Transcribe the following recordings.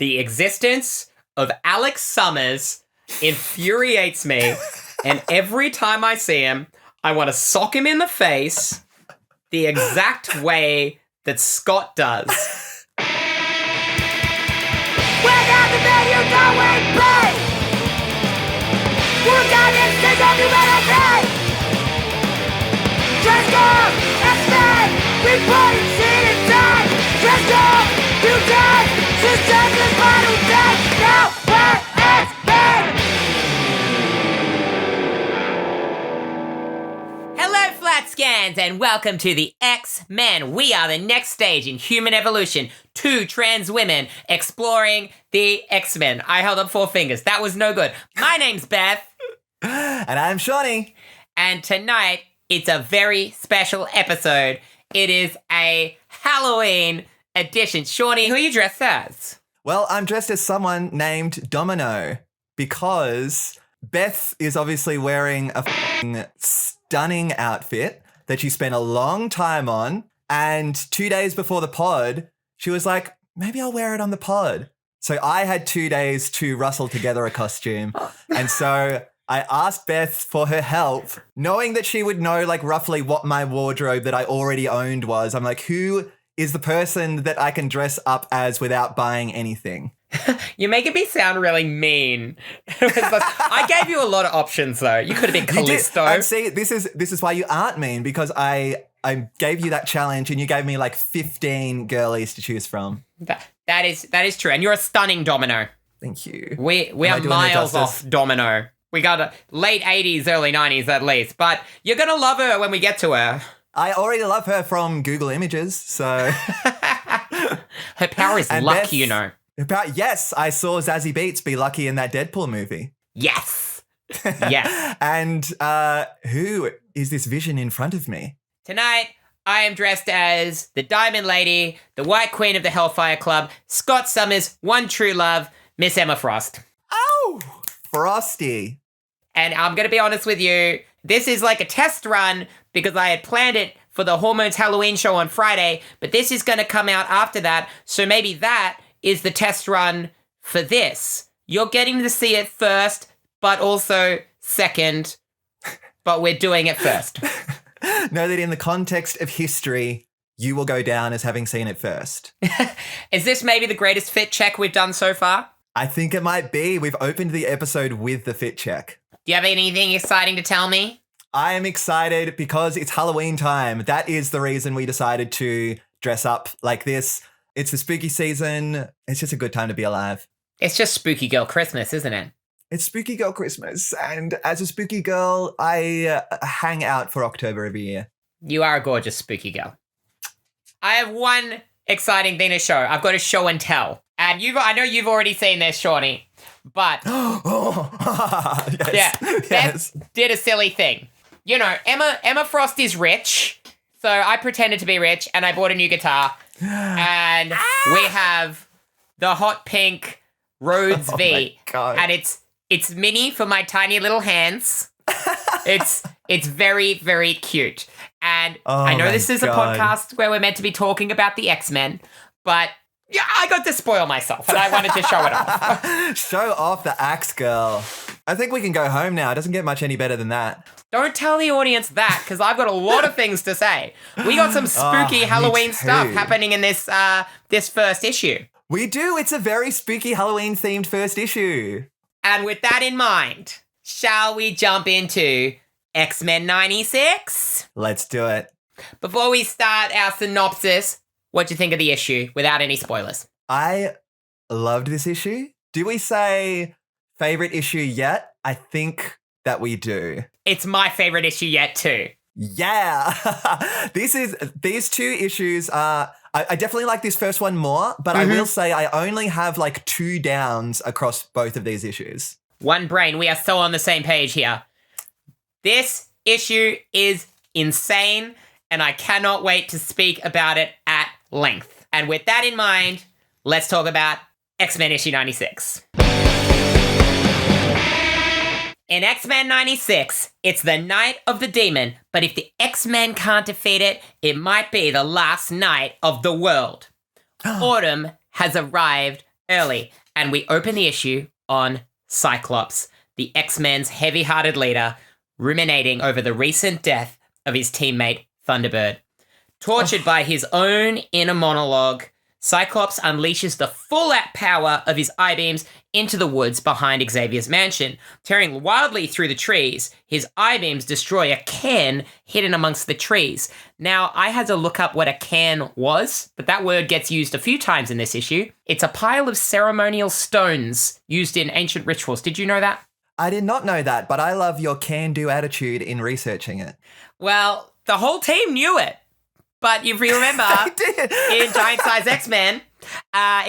The existence of Alex Summers infuriates me, and every time I see him, I want to sock him in the face the exact way that Scott does. Without the man you go and play, we're gonna take on humanity. Transform, X-Men, we play scene in time. Transform, mutant, systems and final death. Now we're X-Men. Hello, Flat Scans, and welcome to the X-Men. We are the next stage in human evolution. Two trans women exploring the X-Men. I held up 4 fingers. That was no good. My name's Beth. And I'm Seanny. And tonight, it's a very special episode. It is a Halloween edition. Seanny, who are you dressed as? Well, I'm dressed as someone named Domino because Beth is obviously wearing a f***ing stunning outfit that she spent a long time on. And 2 days before the pod, she was like, maybe I'll wear it on the pod. So I had 2 days to rustle together a costume. And so I asked Beth for her help, knowing that she would know like roughly what my wardrobe that I already owned was. I'm like, who is the person that I can dress up as without buying anything? You're making me sound really mean. I gave you a lot of options, though. You could have been Callisto. And see, this is why you aren't mean, because I gave you that challenge and you gave me like 15 girlies to choose from. That is true. And you're a stunning Domino. Thank you. We are miles off Domino. We got a late 80s, early 90s at least. But you're going to love her when we get to her. I already love her from Google Images, so... Her power is and luck, Beth, you know. Yes, I saw Zazie Beetz be lucky in that Deadpool movie. Yes. Yes. And who is this vision in front of me? Tonight, I am dressed as the Diamond Lady, the White Queen of the Hellfire Club, Scott Summers' one true love, Miss Emma Frost. Oh, Frosty. And I'm going to be honest with you, this is like a test run because I had planned it for the Hormones Halloween show on Friday, but this is going to come out after that, so maybe that is the test run for this. You're getting to see it first, but also second, but we're doing it first. Know that in the context of history, you will go down as having seen it first. Is this maybe the greatest fit check we've done so far? I think it might be. We've opened the episode with the fit check. Do you have anything exciting to tell me? I am excited because it's Halloween time. That is the reason we decided to dress up like this. It's the spooky season. It's just a good time to be alive. It's just Spooky Girl Christmas, isn't it? It's Spooky Girl Christmas. And as a spooky girl, I hang out for October every year. You are a gorgeous spooky girl. I have one exciting thing to show. I've got a show and tell. And I know you've already seen this, Seanny, but yes. Yeah, Yes. Beth did a silly thing. You know, Emma Frost is rich, so I pretended to be rich and I bought a new guitar. And we have the hot pink Rhodes V, and it's mini for my tiny little hands. It's very, very cute. And I know this is a podcast where we're meant to be talking about the X-Men, but yeah, I got to spoil myself and I wanted to show it off. Show off the axe girl. I think we can go home now. It doesn't get much any better than that. Don't tell the audience that, because I've got a lot of things to say. We got some spooky Halloween stuff happening in this first issue. We do. It's a very spooky Halloween-themed first issue. And with that in mind, shall we jump into X-Men 96? Let's do it. Before we start our synopsis, what do you think of the issue without any spoilers? I loved this issue. Do we say favorite issue yet? I think that we do. It's my favorite issue yet too. Yeah. These 2 issues are... I definitely like this first one more, but I will say I only have like 2 downs across both of these issues. One brain. We are so on the same page here. This issue is insane, and I cannot wait to speak about it at length. And with that in mind, let's talk about X-Men issue 96. In X-Men 96, it's the Night of the Demon, but if the X-Men can't defeat it, it might be the last night of the world. Autumn has arrived early, and we open the issue on Cyclops, the X-Men's heavy-hearted leader, ruminating over the recent death of his teammate Thunderbird. Tortured by his own inner monologue, Cyclops unleashes the full-out power of his I-beams into the woods behind Xavier's mansion. Tearing wildly through the trees, his I-beams destroy a cairn hidden amongst the trees. Now, I had to look up what a cairn was, but that word gets used a few times in this issue. It's a pile of ceremonial stones used in ancient rituals. Did you know that? I did not know that, but I love your can-do attitude in researching it. Well, the whole team knew it. But if you remember, in Giant Size X-Men,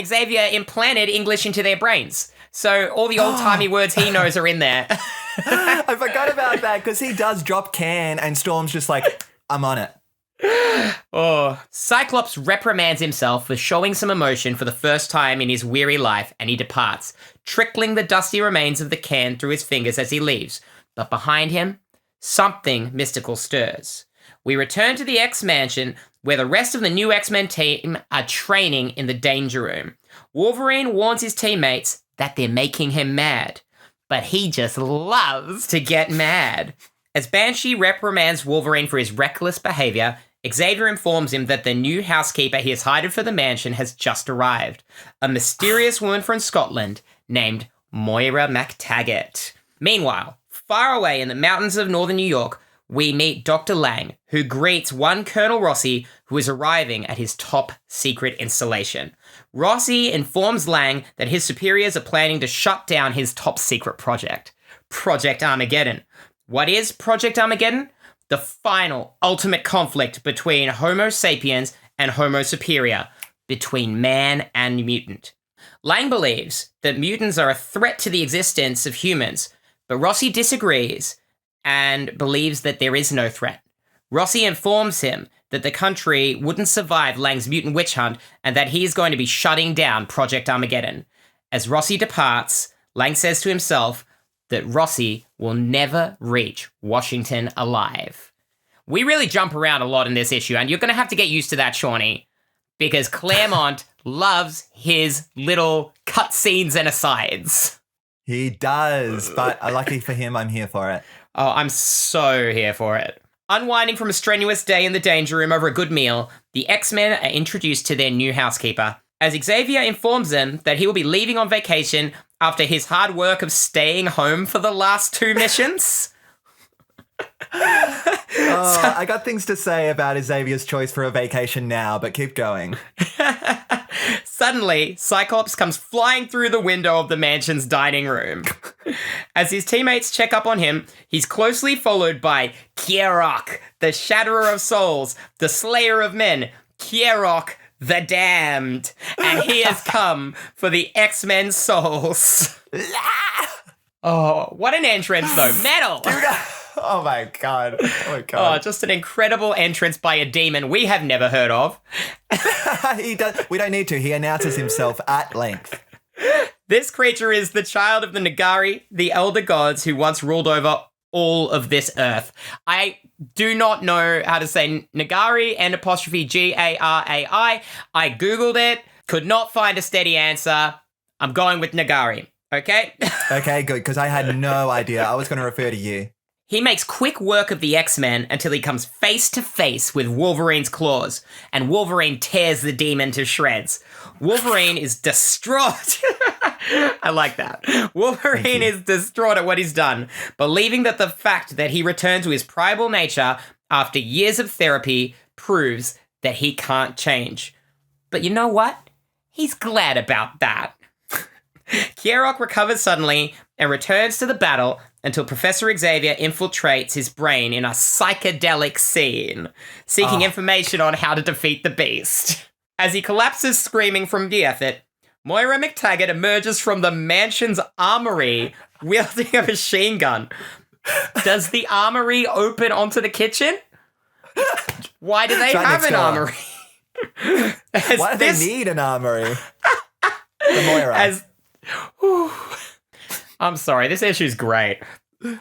Xavier implanted English into their brains. So all the old-timey words he knows are in there. I forgot about that because he does drop can and Storm's just like, I'm on it. Cyclops reprimands himself for showing some emotion for the first time in his weary life, and he departs, trickling the dusty remains of the can through his fingers as he leaves. But behind him, something mystical stirs. We return to the X-Mansion, where the rest of the new X-Men team are training in the Danger Room. Wolverine warns his teammates that they're making him mad, but he just loves to get mad. As Banshee reprimands Wolverine for his reckless behavior, Xavier informs him that the new housekeeper he has hired for the mansion has just arrived, a mysterious woman from Scotland named Moira MacTaggart. Meanwhile, far away in the mountains of northern New York, we meet Dr. Lang, who greets one Colonel Rossi, who is arriving at his top secret installation. Rossi informs Lang that his superiors are planning to shut down his top secret project, Project Armageddon. What is Project Armageddon? The final, ultimate conflict between Homo sapiens and Homo superior, between man and mutant. Lang believes that mutants are a threat to the existence of humans, but Rossi disagrees and believes that there is no threat. Rossi informs him that the country wouldn't survive Lang's mutant witch hunt and that he is going to be shutting down Project Armageddon. As Rossi departs, Lang says to himself that Rossi will never reach Washington alive. We really jump around a lot in this issue, and you're going to have to get used to that, Seanny, because Claremont loves his little cutscenes and asides. He does, but lucky for him, I'm here for it. Oh, I'm so here for it. Unwinding from a strenuous day in the Danger Room over a good meal, the X-Men are introduced to their new housekeeper, as Xavier informs them that he will be leaving on vacation after his hard work of staying home for the last 2 missions. I got things to say about Xavier's choice for a vacation now, but keep going. Suddenly, Cyclops comes flying through the window of the mansion's dining room. As his teammates check up on him, he's closely followed by Kierrok, the Shatterer of Souls, the Slayer of Men, Kierrok, the Damned, and he has come for the X-Men souls. Oh, what an entrance, though. Metal! Oh my god. Oh, just an incredible entrance by a demon we have never heard of. He does. We don't need to. He announces himself at length. This creature is the child of the Nagari, the elder gods who once ruled over all of this earth. I do not know how to say Nagari and apostrophe G-A-R-A-I. I Googled it, could not find a steady answer. I'm going with Nagari, okay? Okay, good, because I had no idea. I was going to refer to you. He makes quick work of the X-Men until he comes face to face with Wolverine's claws, and Wolverine tears the demon to shreds. Wolverine is distraught. I like that. Wolverine is distraught at what he's done, believing that the fact that he returned to his primal nature after years of therapy proves that he can't change. But you know what? He's glad about that. Kierrok recovers suddenly and returns to the battle until Professor Xavier infiltrates his brain in a psychedelic scene, seeking information on how to defeat the beast. As he collapses screaming from the effort, Moira MacTaggart emerges from the mansion's armory wielding a machine gun. Does the armory open onto the kitchen? Why do they have an armory? Why do they need an armory? The Moira. I'm sorry, this issue's great.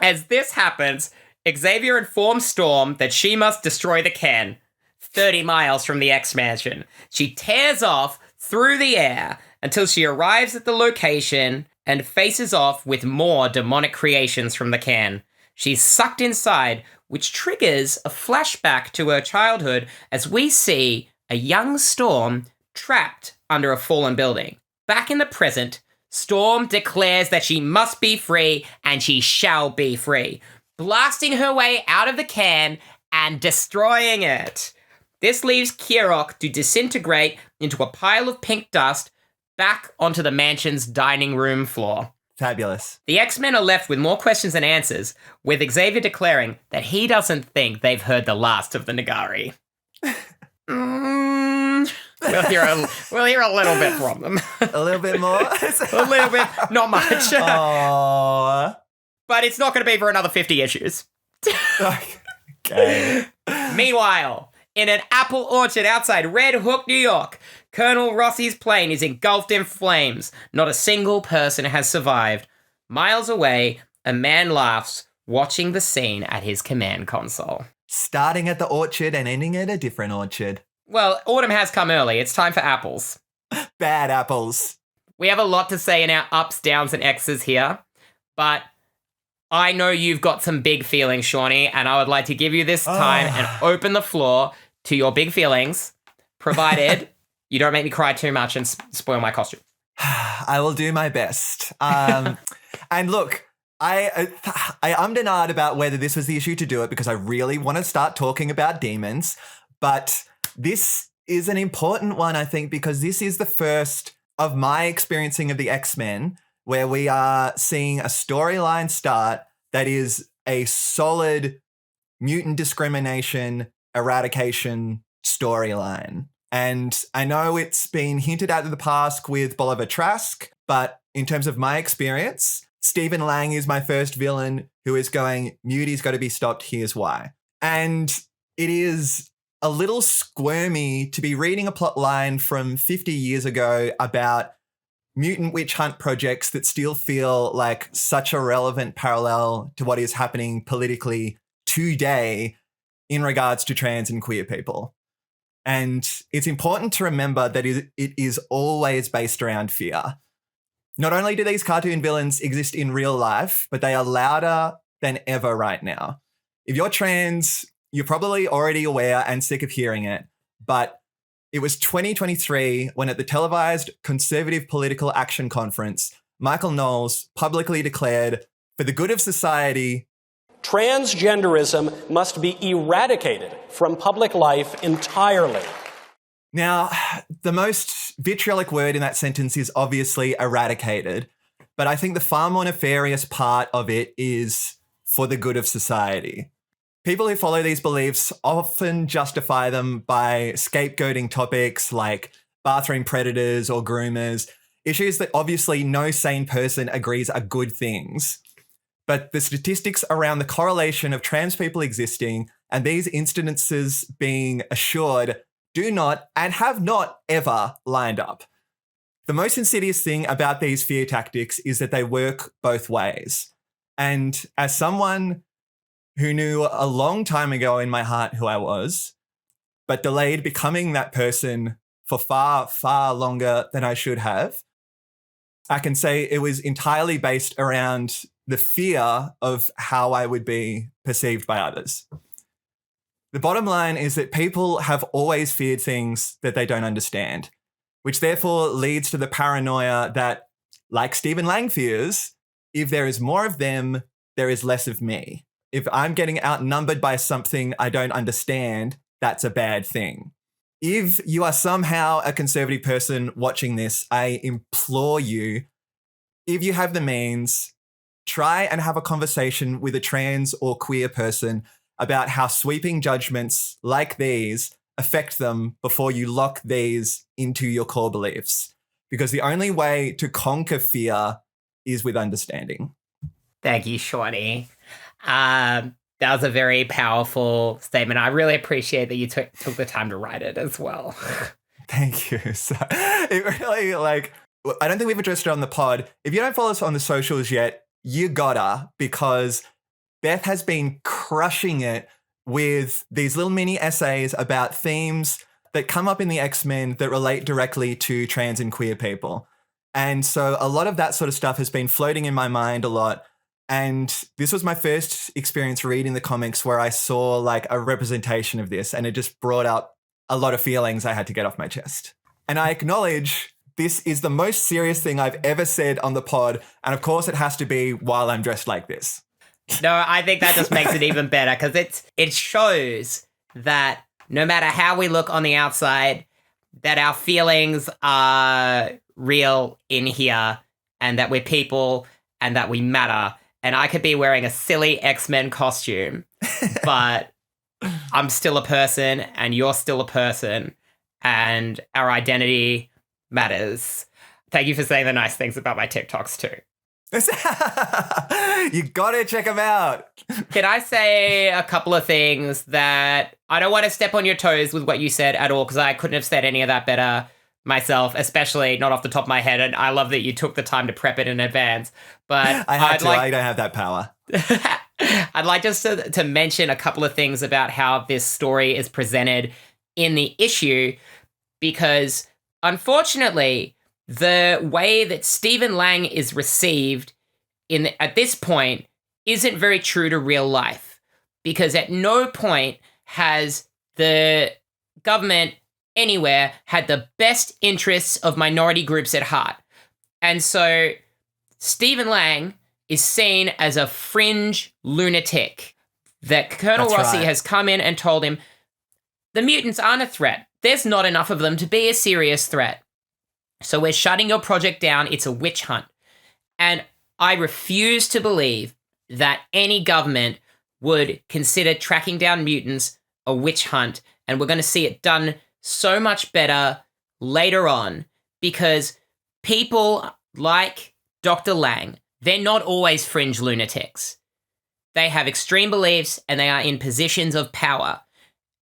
As this happens, Xavier informs Storm that she must destroy the cairn, 30 miles from the X-Mansion. She tears off through the air until she arrives at the location and faces off with more demonic creations from the cairn. She's sucked inside, which triggers a flashback to her childhood as we see a young Storm trapped under a fallen building. Back in the present, Storm declares that she must be free and she shall be free, blasting her way out of the cairn and destroying it. This leaves Kierrok to disintegrate into a pile of pink dust back onto the mansion's dining room floor. Fabulous. The X-Men are left with more questions than answers, with Xavier declaring that he doesn't think they've heard the last of the Nagari. We'll hear a little bit from them. A little bit more? A little bit, not much. Aww. But it's not going to be for another 50 issues. Okay. Meanwhile, in an apple orchard outside Red Hook, New York, Colonel Rossi's plane is engulfed in flames. Not a single person has survived. Miles away, a man laughs, watching the scene at his command console. Starting at the orchard and ending at a different orchard. Well, autumn has come early. It's time for apples. Bad apples. We have a lot to say in our ups, downs, and X's here, but I know you've got some big feelings, Seanny, and I would like to give you this time and open the floor to your big feelings, provided you don't make me cry too much and spoil my costume. I will do my best. And look, I ummed and ahed about whether this was the issue to do it because I really want to start talking about demons, but this is an important one, I think, because this is the first of my experiencing of the X-Men where we are seeing a storyline start that is a solid mutant discrimination eradication storyline. And I know it's been hinted at in the past with Bolivar Trask, but in terms of my experience, Stephen Lang is my first villain who is going, Muty's got to be stopped, here's why. And it is a little squirmy to be reading a plot line from 50 years ago about mutant witch hunt projects that still feel like such a relevant parallel to what is happening politically today in regards to trans and queer people. And it's important to remember that it is always based around fear. Not only do these cartoon villains exist in real life, but they are louder than ever right now. If you're trans, you're probably already aware and sick of hearing it, but it was 2023 when at the televised Conservative Political Action Conference, Michael Knowles publicly declared, for the good of society, transgenderism must be eradicated from public life entirely. Now, the most vitriolic word in that sentence is obviously eradicated, but I think the far more nefarious part of it is for the good of society. People who follow these beliefs often justify them by scapegoating topics like bathroom predators or groomers, issues that obviously no sane person agrees are good things. But the statistics around the correlation of trans people existing and these incidences being assured do not and have not ever lined up. The most insidious thing about these fear tactics is that they work both ways. And as someone who knew a long time ago in my heart who I was, but delayed becoming that person for far, far longer than I should have, I can say it was entirely based around the fear of how I would be perceived by others. The bottom line is that people have always feared things that they don't understand, which therefore leads to the paranoia that, like Stephen Lang fears, if there is more of them, there is less of me. If I'm getting outnumbered by something I don't understand, that's a bad thing. If you are somehow a conservative person watching this, I implore you, if you have the means, try and have a conversation with a trans or queer person about how sweeping judgments like these affect them before you lock these into your core beliefs. Because the only way to conquer fear is with understanding. Thank you, Seanny. That was a very powerful statement. I really appreciate that you took the time to write it as well. Thank you. So, it really, I don't think we've addressed it on the pod. If you don't follow us on the socials yet, you gotta, because Beth has been crushing it with these little mini essays about themes that come up in the X-Men that relate directly to trans and queer people. And so a lot of that sort of stuff has been floating in my mind a lot. And this was my first experience reading the comics where I saw like a representation of this, and it just brought up a lot of feelings I had to get off my chest. And I acknowledge this is the most serious thing I've ever said on the pod. And of course it has to be while I'm dressed like this. No, I think that just makes it even better because it shows that no matter how we look on the outside, that our feelings are real in here and that we're people and that we matter. And I could be wearing a silly X-Men costume, but I'm still a person and you're still a person and our identity matters. Thank you for saying the nice things about my TikToks too. You gotta check them out. Can I say a couple of things that I don't want to step on your toes with what you said at all because I couldn't have said any of that better myself, especially not off the top of my head. And I love that you took the time to prep it in advance. But I don't have that power. I'd like just to mention a couple of things about how this story is presented in the issue because unfortunately, the way that Stephen Lang is received at this point isn't very true to real life because at no point has the government anywhere had the best interests of minority groups at heart. And so Stephen Lang is seen as a fringe lunatic that Colonel Rossi has come in and told him, the mutants aren't a threat. There's not enough of them to be a serious threat. So we're shutting your project down. It's a witch hunt. And I refuse to believe that any government would consider tracking down mutants a witch hunt. And we're going to see it done so much better later on because people like Dr. Lang, they're not always fringe lunatics. They have extreme beliefs and they are in positions of power.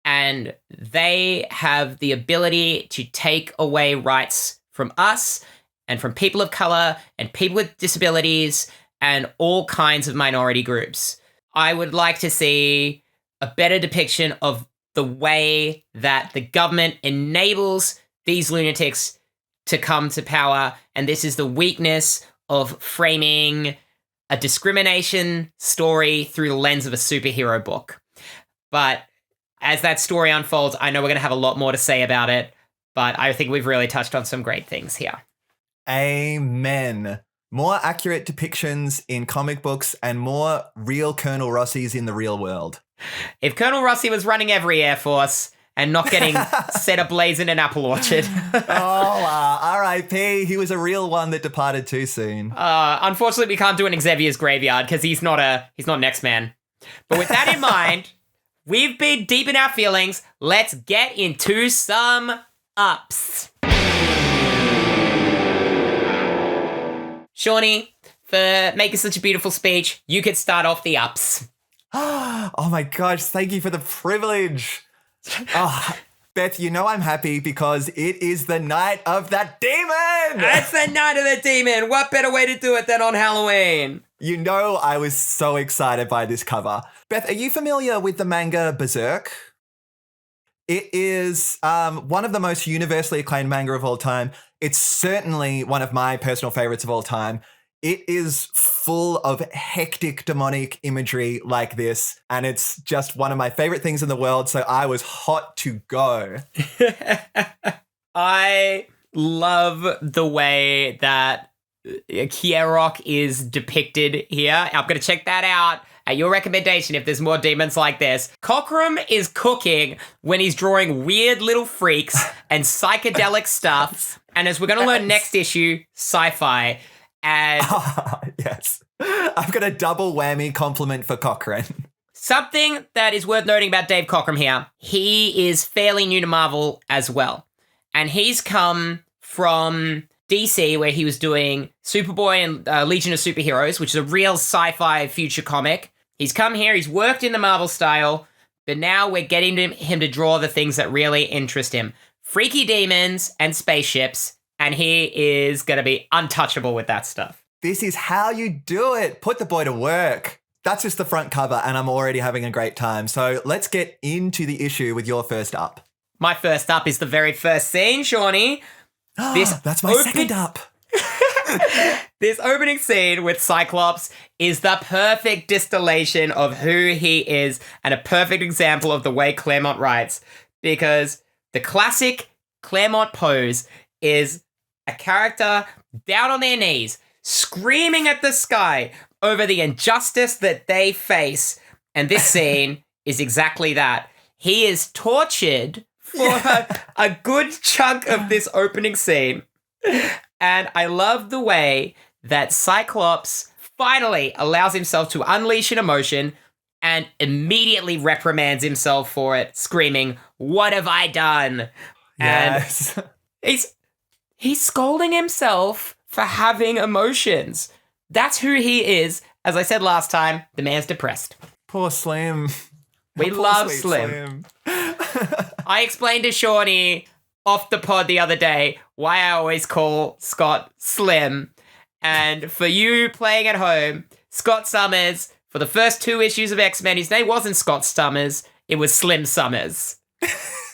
And they have the ability to take away rights from us and from people of color and people with disabilities and all kinds of minority groups. I would like to see a better depiction of the way that the government enables these lunatics to come to power. And this is the weakness of framing a discrimination story through the lens of a superhero book. But as that story unfolds, I know we're going to have a lot more to say about it, but I think we've really touched on some great things here. Amen. More accurate depictions in comic books and more real Colonel Rossi's in the real world. If Colonel Rossi was running every Air Force and not getting set ablaze in an apple orchard. R.I.P. He was a real one that departed too soon. Unfortunately, we can't do an Xavier's graveyard because he's not an X-Man. But with that in mind, we've been deep in our feelings. Let's get into some ups. Seanny, for making such a beautiful speech, you could start off the ups. Oh my gosh, thank you for the privilege. Oh, Beth, you know I'm happy because it is the night of the demon! It's the night of the demon! What better way to do it than on Halloween? You know I was so excited by this cover. Beth, are you familiar with the manga Berserk? It is one of the most universally acclaimed manga of all time. It's certainly one of my personal favorites of all time. It is full of hectic demonic imagery like this, and it's just one of my favorite things in the world, so I was hot to go. I love the way that Kierrok is depicted here. I'm going to check that out at your recommendation if there's more demons like this. Cockrum is cooking when he's drawing weird little freaks and psychedelic stuff, and as we're going to learn next issue, sci-fi. And yes, I've got a double whammy compliment for Cockrum. Something that is worth noting about Dave Cockrum here, he is fairly new to Marvel as well. And he's come from DC, where he was doing Superboy and Legion of Superheroes, which is a real sci-fi future comic. He's come here, he's worked in the Marvel style, but now we're getting him to draw the things that really interest him. Freaky demons and spaceships. And he is going to be untouchable with that stuff. This is how you do it. Put the boy to work. That's just the front cover, and I'm already having a great time. So let's get into the issue with your first up. My first up is the very first scene, Seanny. That's my second up. This opening scene with Cyclops is the perfect distillation of who he is and a perfect example of the way Claremont writes, because the classic Claremont pose is a character down on their knees, screaming at the sky over the injustice that they face. And this scene is exactly that. He is tortured for a good chunk of this opening scene. And I love the way that Cyclops finally allows himself to unleash an emotion and immediately reprimands himself for it, screaming, "What have I done?" Yes. And he's scolding himself for having emotions. That's who he is. As I said last time, the man's depressed. Poor Slim. We Poor love sweet Slim. I explained to Seanny off the pod the other day why I always call Scott Slim. And for you playing at home, Scott Summers, for the first 2 issues of X-Men, his name wasn't Scott Summers, it was Slim Summers.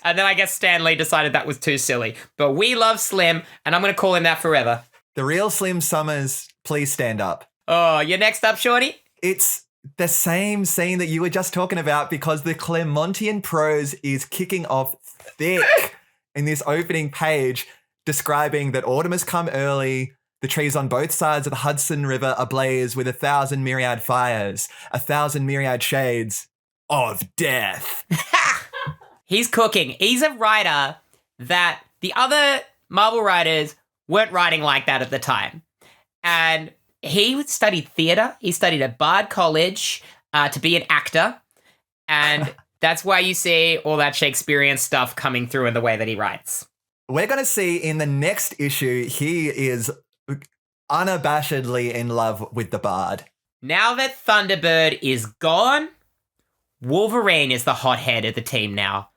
And then I guess Stan Lee decided that was too silly. But we love Slim, and I'm going to call him that forever. The real Slim Summers, please stand up. Oh, you're next up, Seanny? It's the same scene that you were just talking about, because the Claremontian prose is kicking off thick in this opening page, describing that autumn has come early, the trees on both sides of the Hudson River ablaze with 1,000 myriad fires, 1,000 myriad shades of death. He's cooking. He's a writer that the other Marvel writers weren't writing like that at the time. And he studied theatre. He studied at Bard College to be an actor. And that's why you see all that Shakespearean stuff coming through in the way that he writes. We're going to see in the next issue, he is unabashedly in love with the Bard. Now that Thunderbird is gone, Wolverine is the hothead of the team now.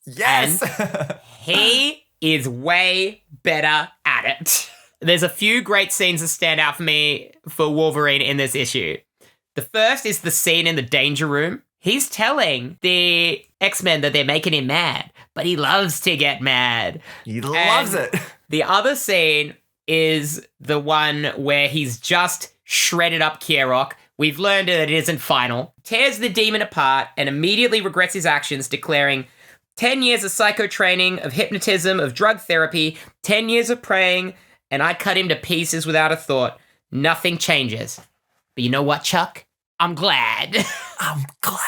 Yes! And he is way better at it. There's a few great scenes that stand out for me for Wolverine in this issue. The first is the scene in the Danger Room. He's telling the X-Men that they're making him mad, but he loves to get mad. He loves it. The other scene is the one where he's just shredded up Kierrok. We've learned that it isn't final. Tears the demon apart and immediately regrets his actions, declaring 10 years of psycho training, of hypnotism, of drug therapy, 10 years of praying, and I cut him to pieces without a thought. Nothing changes. But you know what, Chuck? I'm glad. I'm glad.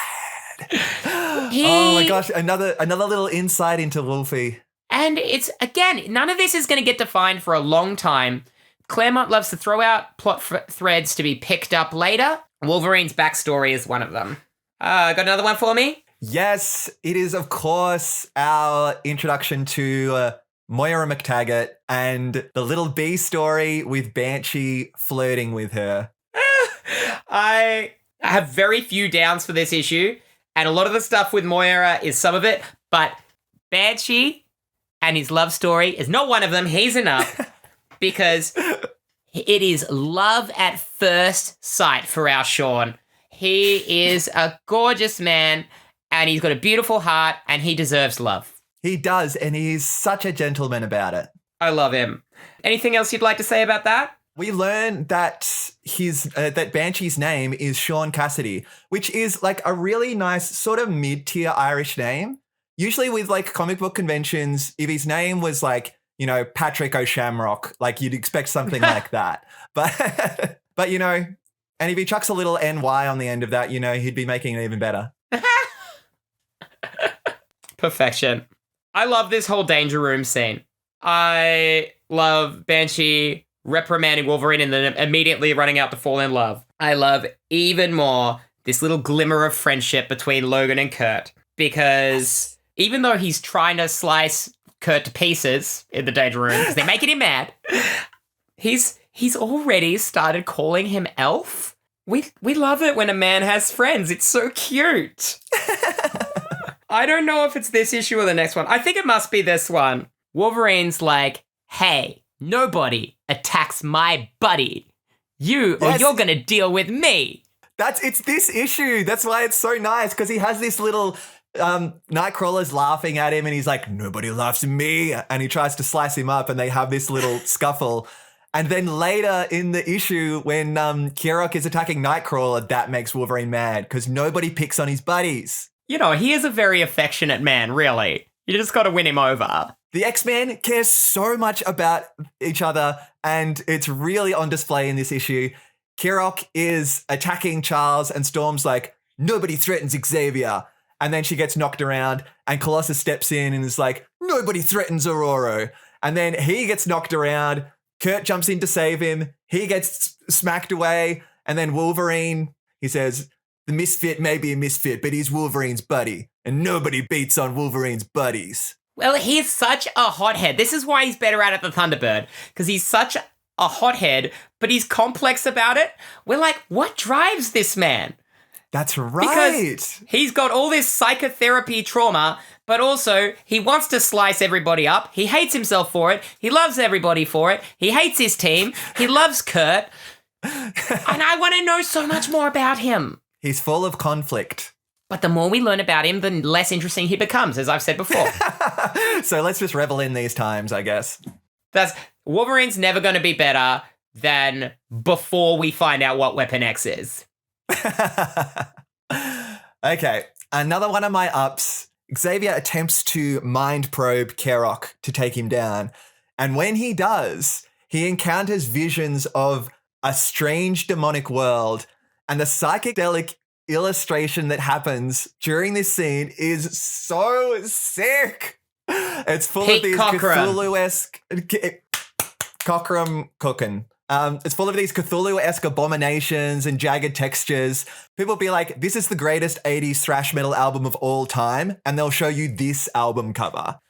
Oh my gosh, another little insight into Wolfie. And it's, again, none of this is going to get defined for a long time. Claremont loves to throw out plot threads to be picked up later. Wolverine's backstory is one of them. Got another one for me? Yes, it is, of course, our introduction to Moira McTaggart and the little B story with Banshee flirting with her. I have very few downs for this issue, and a lot of the stuff with Moira is some of it, but Banshee and his love story is not one of them. He's enough because it is love at first sight for our Sean. He is a gorgeous man, and he's got a beautiful heart, and he deserves love. He does, and he's such a gentleman about it. I love him. Anything else you'd like to say about that? We learn that that Banshee's name is Sean Cassidy, which is like a really nice sort of mid-tier Irish name. Usually with like comic book conventions, if his name was like, you know, Patrick O'Shamrock, like you'd expect something like that. But you know, and if he chucks a little NY on the end of that, you know, he'd be making it even better. Perfection. I love this whole Danger Room scene. I love Banshee reprimanding Wolverine and then immediately running out to fall in love. I love even more this little glimmer of friendship between Logan and Kurt, because even though he's trying to slice Kurt to pieces in the Danger Room because they're making him mad, he's already started calling him Elf. We love it when a man has friends. It's so cute. I don't know if it's this issue or the next one. I think it must be this one. Wolverine's like, hey, nobody attacks my buddy. You, or you're going to deal with me. It's this issue. That's why it's so nice, because he has this little Nightcrawler's laughing at him and he's like, nobody laughs at me. And he tries to slice him up and they have this little scuffle. And then later in the issue, when Kierrok is attacking Nightcrawler, that makes Wolverine mad because nobody picks on his buddies. You know, he is a very affectionate man, really. You just got to win him over. The X-Men care so much about each other, and it's really on display in this issue. Kierrok is attacking Charles, and Storm's like, nobody threatens Xavier. And then she gets knocked around, and Colossus steps in and is like, nobody threatens Aurora. And then he gets knocked around. Kurt jumps in to save him. He gets smacked away. And then Wolverine, he says, the misfit may be a misfit, but he's Wolverine's buddy. And nobody beats on Wolverine's buddies. Well, he's such a hothead. This is why he's better at the Thunderbird, because he's such a hothead, but he's complex about it. We're like, what drives this man? That's right. Because he's got all this psychotherapy trauma, but also he wants to slice everybody up. He hates himself for it. He loves everybody for it. He hates his team. He loves Kurt. And I want to know so much more about him. He's full of conflict. But the more we learn about him, the less interesting he becomes, as I've said before. So let's just revel in these times, I guess. Wolverine's never going to be better than before we find out what Weapon X is. Okay, another one of my ups. Xavier attempts to mind probe Kierrok to take him down. And when he does, he encounters visions of a strange demonic world. And the psychedelic illustration that happens during this scene is so sick. It's full of these Cthulhu-esque... Cockrum cooking. It's full of these Cthulhu-esque abominations and jagged textures. People be like, this is the greatest 80s thrash metal album of all time, and they'll show you this album cover.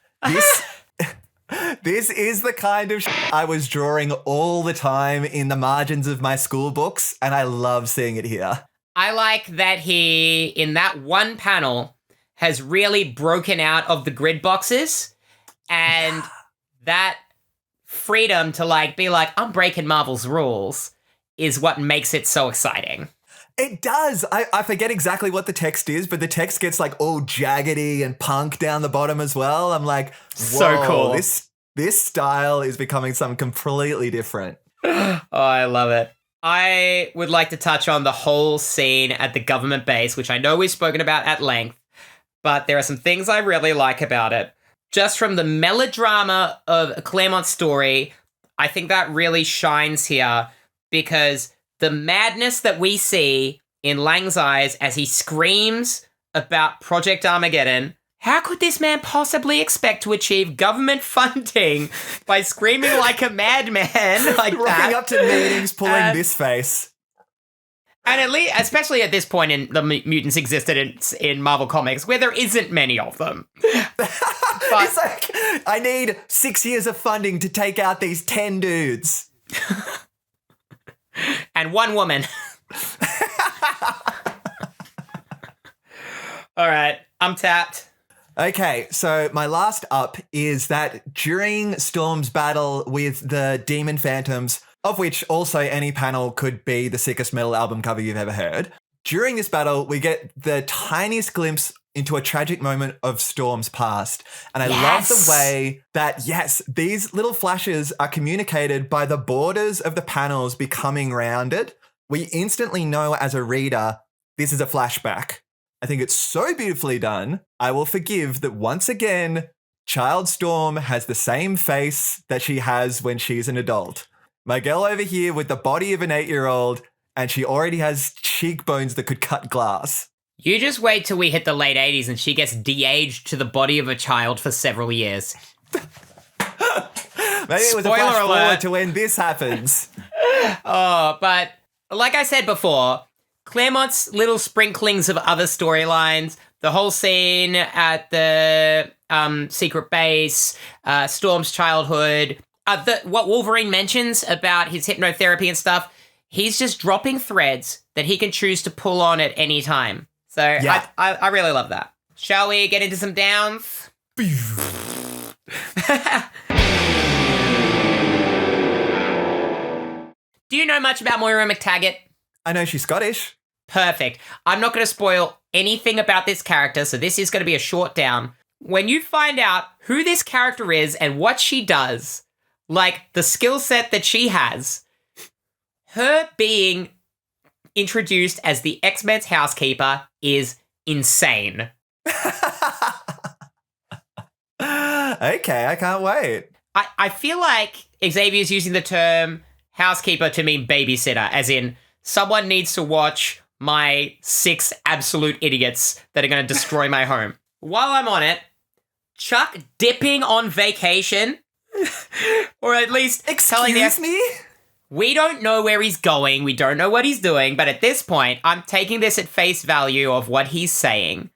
This is the kind of I was drawing all the time in the margins of my school books, and I love seeing it here. I like that he, in that one panel, has really broken out of the grid boxes, and that freedom to be like, I'm breaking Marvel's rules is what makes it so exciting. It does. I forget exactly what the text is, but the text gets all jaggedy and punk down the bottom as well. I'm like, whoa, so cool. This style is becoming something completely different. Oh, I love it. I would like to touch on the whole scene at the government base, which I know we've spoken about at length, but there are some things I really like about it. Just from the melodrama of a Claremont story, I think that really shines here because the madness that we see in Lang's eyes as he screams about Project Armageddon, how could this man possibly expect to achieve government funding by screaming like a madman like Rocking that? up to meetings, pulling this face. And at least, especially at this point in the mutants existed in Marvel Comics, where there isn't many of them. But it's like, I need 6 years of funding to take out these 10 dudes. And one woman. All right, I'm tapped. Okay, so my last up is that during Storm's battle with the Demon Phantoms, of which also any panel could be the sickest metal album cover you've ever heard, during this battle, we get the tiniest glimpse into a tragic moment of Storm's past. And I love the way that, these little flashes are communicated by the borders of the panels becoming rounded. We instantly know as a reader, this is a flashback. I think it's so beautifully done. I will forgive that once again, Child Storm has the same face that she has when she's an adult. My girl over here with the body of an 8-year-old, and she already has cheekbones that could cut glass. You just wait till we hit the late 80s and she gets de-aged to the body of a child for several years. Maybe it was a Spoiler flash alert. forward to when this happens. Oh, but like I said before, Claremont's little sprinklings of other storylines, the whole scene at the secret base, Storm's childhood, what Wolverine mentions about his hypnotherapy and stuff, he's just dropping threads that he can choose to pull on at any time. So I really love that. Shall we get into some downs? Do you know much about Moira McTaggart? I know she's Scottish. Perfect. I'm not going to spoil anything about this character, so this is going to be a short down. When you find out who this character is and what she does, Like, the skill set that she has, her being introduced as the X-Men's housekeeper is insane. Okay, I can't wait. I feel like Xavier's using the term housekeeper to mean babysitter, as in someone needs to watch my 6 absolute idiots that are going to destroy my home. While I'm on it, Chuck dipping on vacation, or at least telling Excuse me? we don't know where he's going, we don't know what he's doing, but at this point, I'm taking this at face value of what he's saying,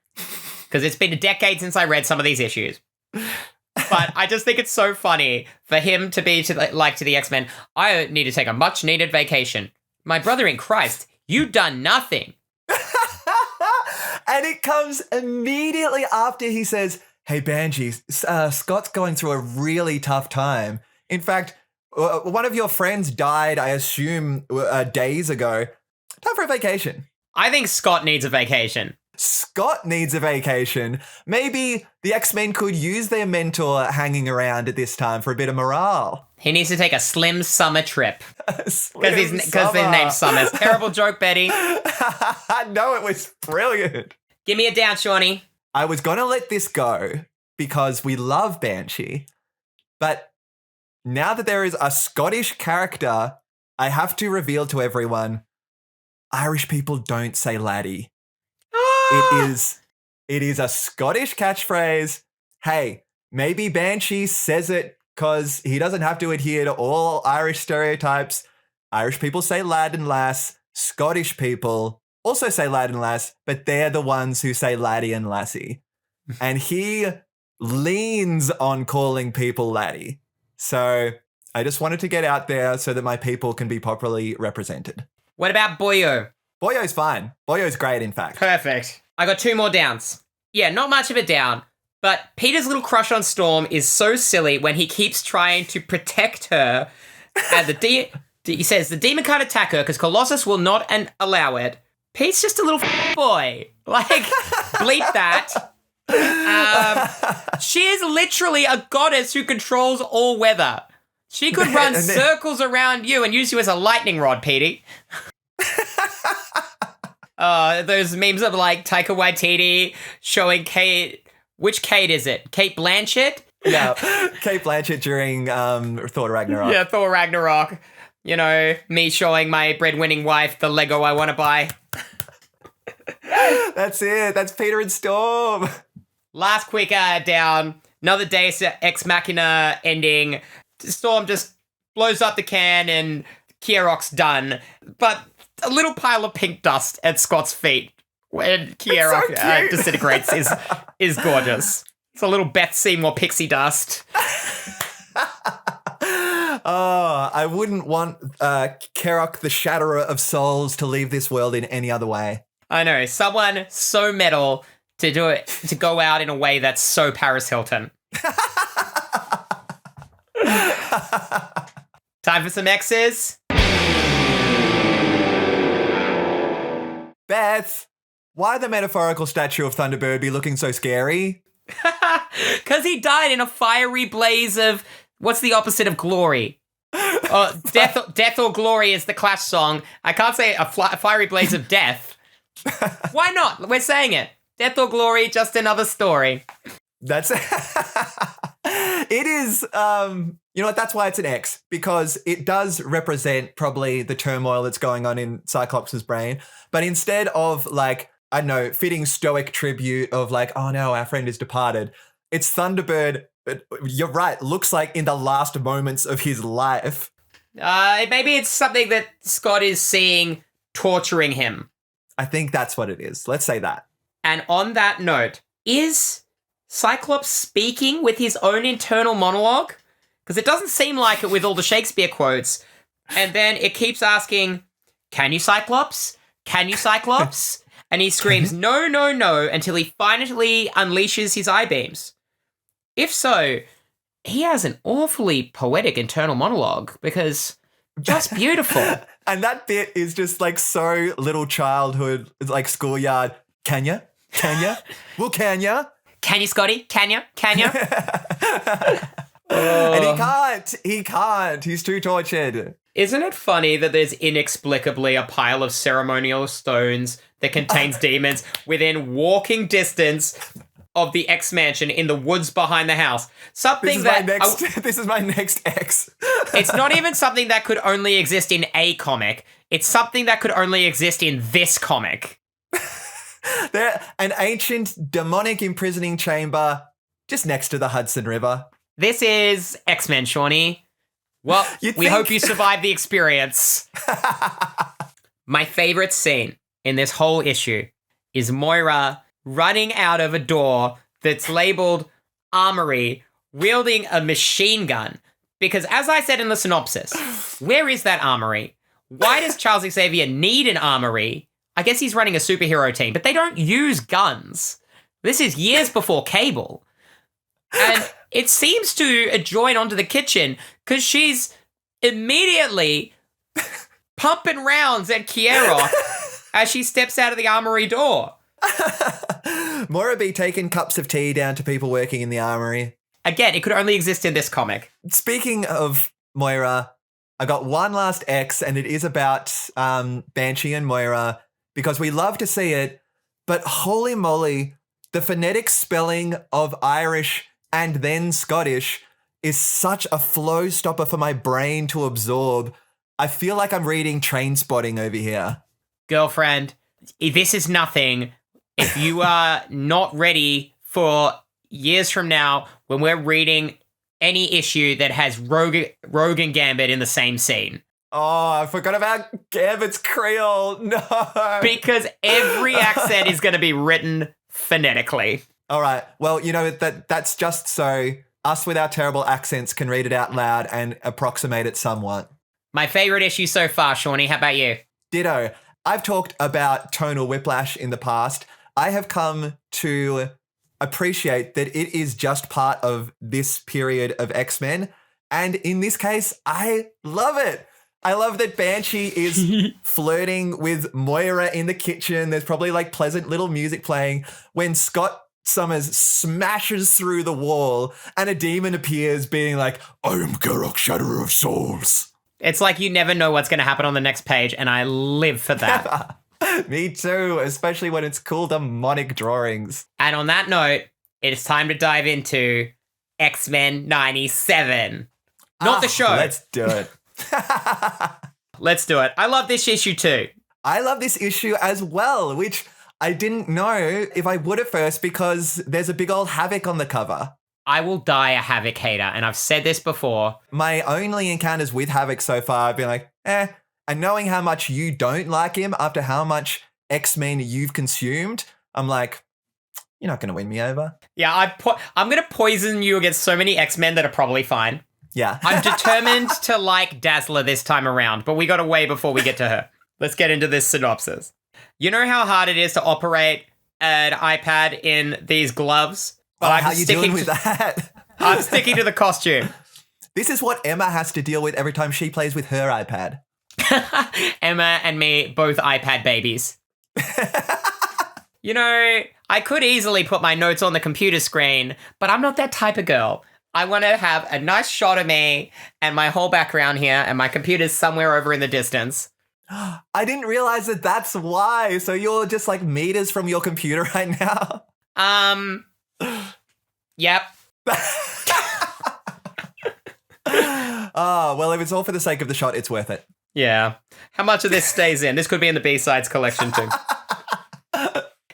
because it's been a decade since I read some of these issues. But I just think it's so funny for him to be to the X-Men, I need to take a much-needed vacation. My brother in Christ, you done nothing. And it comes immediately after he says, hey, Banshee, Scott's going through a really tough time. In fact, one of your friends died, I assume, days ago. Time for a vacation. I think Scott needs a vacation. Scott needs a vacation. Maybe the X-Men could use their mentor hanging around at this time for a bit of morale. He needs to take a slim summer trip. Because his Summer. name's Summers. Terrible joke, Betty. No, it was brilliant. Give me a down, Seanny. I was going to let this go because we love Banshee. But now that there is a Scottish character, I have to reveal to everyone, Irish people don't say laddie. It is a Scottish catchphrase. Hey, maybe Banshee says it because he doesn't have to adhere to all Irish stereotypes. Irish people say lad and lass. Scottish people also say lad and lass, but they're the ones who say laddie and lassie. And he leans on calling people laddie. So I just wanted to get out there so that my people can be properly represented. What about Boyo? Boyo's fine. Boyo's great, in fact. Perfect. I got 2 more downs. Yeah, not much of a down, but Peter's little crush on Storm is so silly when he keeps trying to protect her. And he says the demon can't attack her because Colossus will not allow it. Pete's just a little boy. Like, bleep that. She is literally a goddess who controls all weather. She could run circles around you and use you as a lightning rod, Petey. Those memes of like Taika Waititi showing Kate. Which Kate is it? Kate Blanchett? Yeah, Kate Blanchett during Thor Ragnarok. Yeah, Thor Ragnarok. You know, me showing my breadwinning wife the Lego I want to buy. That's it. That's Peter and Storm. Last quick down. Another Deus Ex Machina ending. Storm just blows up the can and Kierrok's done. But a little pile of pink dust at Scott's feet when Kierrok disintegrates is gorgeous. It's a little Beth Seymour pixie dust. Oh, I wouldn't want Kierrok, the Shatterer of Souls, to leave this world in any other way. I know, someone so metal to do it, to go out in a way that's so Paris Hilton. Time for some X's. Beth, why the metaphorical statue of Thunderbird be looking so scary? Because he died in a fiery blaze of, what's the opposite of glory? Death or Glory is the Clash song. I can't say a fiery blaze of death. Why not? We're saying it. Death or Glory, just another story. That's it is, you know what, that's why it's an X, because it does represent probably the turmoil that's going on in Cyclops' brain. But instead of like, I don't know, fitting stoic tribute of like, oh no, our friend is departed, it's Thunderbird, you're right, looks like in the last moments of his life. Maybe it's something that Scott is seeing torturing him. I think that's what it is. Let's say that. And on that note, is Cyclops speaking with his own internal monologue? Because it doesn't seem like it with all the Shakespeare quotes. And then it keeps asking, can you, Cyclops? Can you, Cyclops? And he screams, no, no, no, until he finally unleashes his eye beams. If so, he has an awfully poetic internal monologue, because just beautiful. And that bit is just like so little childhood, like schoolyard. Can ya? Can ya? Well, can ya? Can you, Scotty? Can you? Can you? And he can't. He's too tortured. Isn't it funny that there's inexplicably a pile of ceremonial stones that contains demons within walking distance of the X mansion in the woods behind the house? This is my next X. It's not even something that could only exist in a comic. It's something that could only exist in this comic. They're an ancient demonic imprisoning chamber just next to the Hudson River. This is X-Men, Seanny. Well, we hope you survived the experience. My favorite scene in this whole issue is Moira running out of a door that's labeled Armory, wielding a machine gun. Because as I said in the synopsis, where is that armory? Why does Charles Xavier need an armory? I guess he's running a superhero team, but they don't use guns. This is years before Cable. And it seems to join onto the kitchen because she's immediately pumping rounds at Kierrok as she steps out of the armory door. Moira be taking cups of tea down to people working in the armory. Again, it could only exist in this comic. Speaking of Moira, I got one last X, and it is about Banshee and Moira, because we love to see it, but holy moly, the phonetic spelling of Irish and then Scottish is such a flow stopper for my brain to absorb. I feel like I'm reading Trainspotting over here. Girlfriend, this is nothing if you are not ready for years from now when we're reading any issue that has Rogue and Gambit in the same scene. Oh, I forgot about Gambit's Creole. No. Because every accent is going to be written phonetically. All right. Well, you know, that's just so us with our terrible accents can read it out loud and approximate it somewhat. My favorite issue so far, Seanny. How about you? Ditto. I've talked about tonal whiplash in the past. I have come to appreciate that it is just part of this period of X-Men. And in this case, I love it. I love that Banshee is flirting with Moira in the kitchen. There's probably like pleasant little music playing when Scott Summers smashes through the wall and a demon appears being like, I am Kierrok, Shatterer of Souls. It's like you never know what's going to happen on the next page, and I live for that. Me too, especially when it's cool demonic drawings. And on that note, it's time to dive into X-Men 97. Not the show. Let's do it. Let's do it. I love this issue too. I love this issue as well, which I didn't know if I would at first because there's a big old Havoc on the cover. I will die a Havoc hater, and I've said this before. My only encounters with Havoc so far have been like, and knowing how much you don't like him after how much X-Men you've consumed, I'm like, you're not going to win me over. Yeah, I'm going to poison you against so many X-Men that are probably fine. Yeah. I'm determined to like Dazzler this time around, but we got away before we get to her. Let's get into this synopsis. You know how hard it is to operate an iPad in these gloves? But how you doing with that? I'm sticking to the costume. This is what Emma has to deal with every time she plays with her iPad. Emma and me, both iPad babies. You know, I could easily put my notes on the computer screen, but I'm not that type of girl. I want to have a nice shot of me and my whole background here, and my computer's somewhere over in the distance. I didn't realize that that's why. So you're just like meters from your computer right now? Yep. Oh, well, if it's all for the sake of the shot, it's worth it. Yeah. How much of this stays in? This could be in the B-Sides collection too.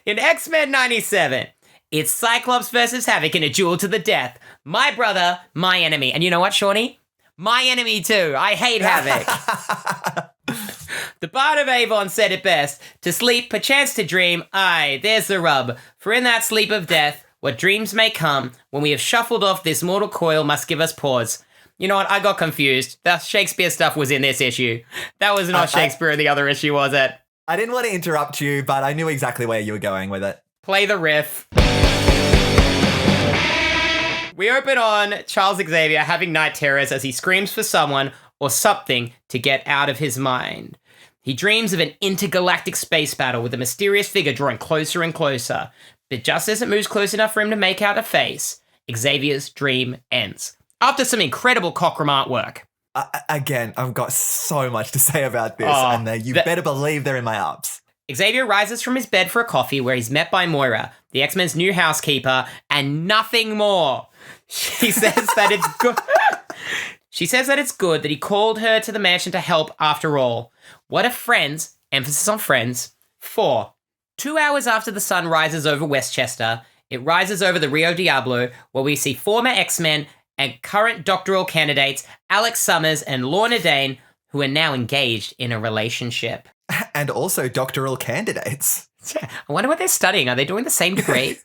In X-Men 97, it's Cyclops versus Havoc in a duel to the death. My brother, my enemy. And you know what, Seanny? My enemy too. I hate Havoc. The Bard of Avon said it best. To sleep, perchance to dream. Aye, there's the rub. For in that sleep of death, what dreams may come, when we have shuffled off this mortal coil must give us pause. You know what? I got confused. The Shakespeare stuff was in this issue. That was not Shakespeare in the other issue, was it? I didn't want to interrupt you, but I knew exactly where you were going with it. Play the riff. We open on Charles Xavier having night terrors as he screams for someone or something to get out of his mind. He dreams of an intergalactic space battle with a mysterious figure drawing closer and closer. But just as it moves close enough for him to make out a face, Xavier's dream ends. after some incredible Cockrum artwork. Again, I've got so much to say about this, Oh, and you better believe they're in my ups. Xavier rises from his bed for a coffee where he's met by Moira, the X-Men's new housekeeper, and nothing more. She says that it's good. She says that it's good that he called her to the mansion to help after all. What if friends, emphasis on friends, 4. 2 hours after the sun rises over Westchester, it rises over the Rio Diablo, where we see former X-Men and current doctoral candidates Alex Summers and Lorna Dane, who are now engaged in a relationship. And also doctoral candidates. I wonder what they're studying. Are they doing the same degree?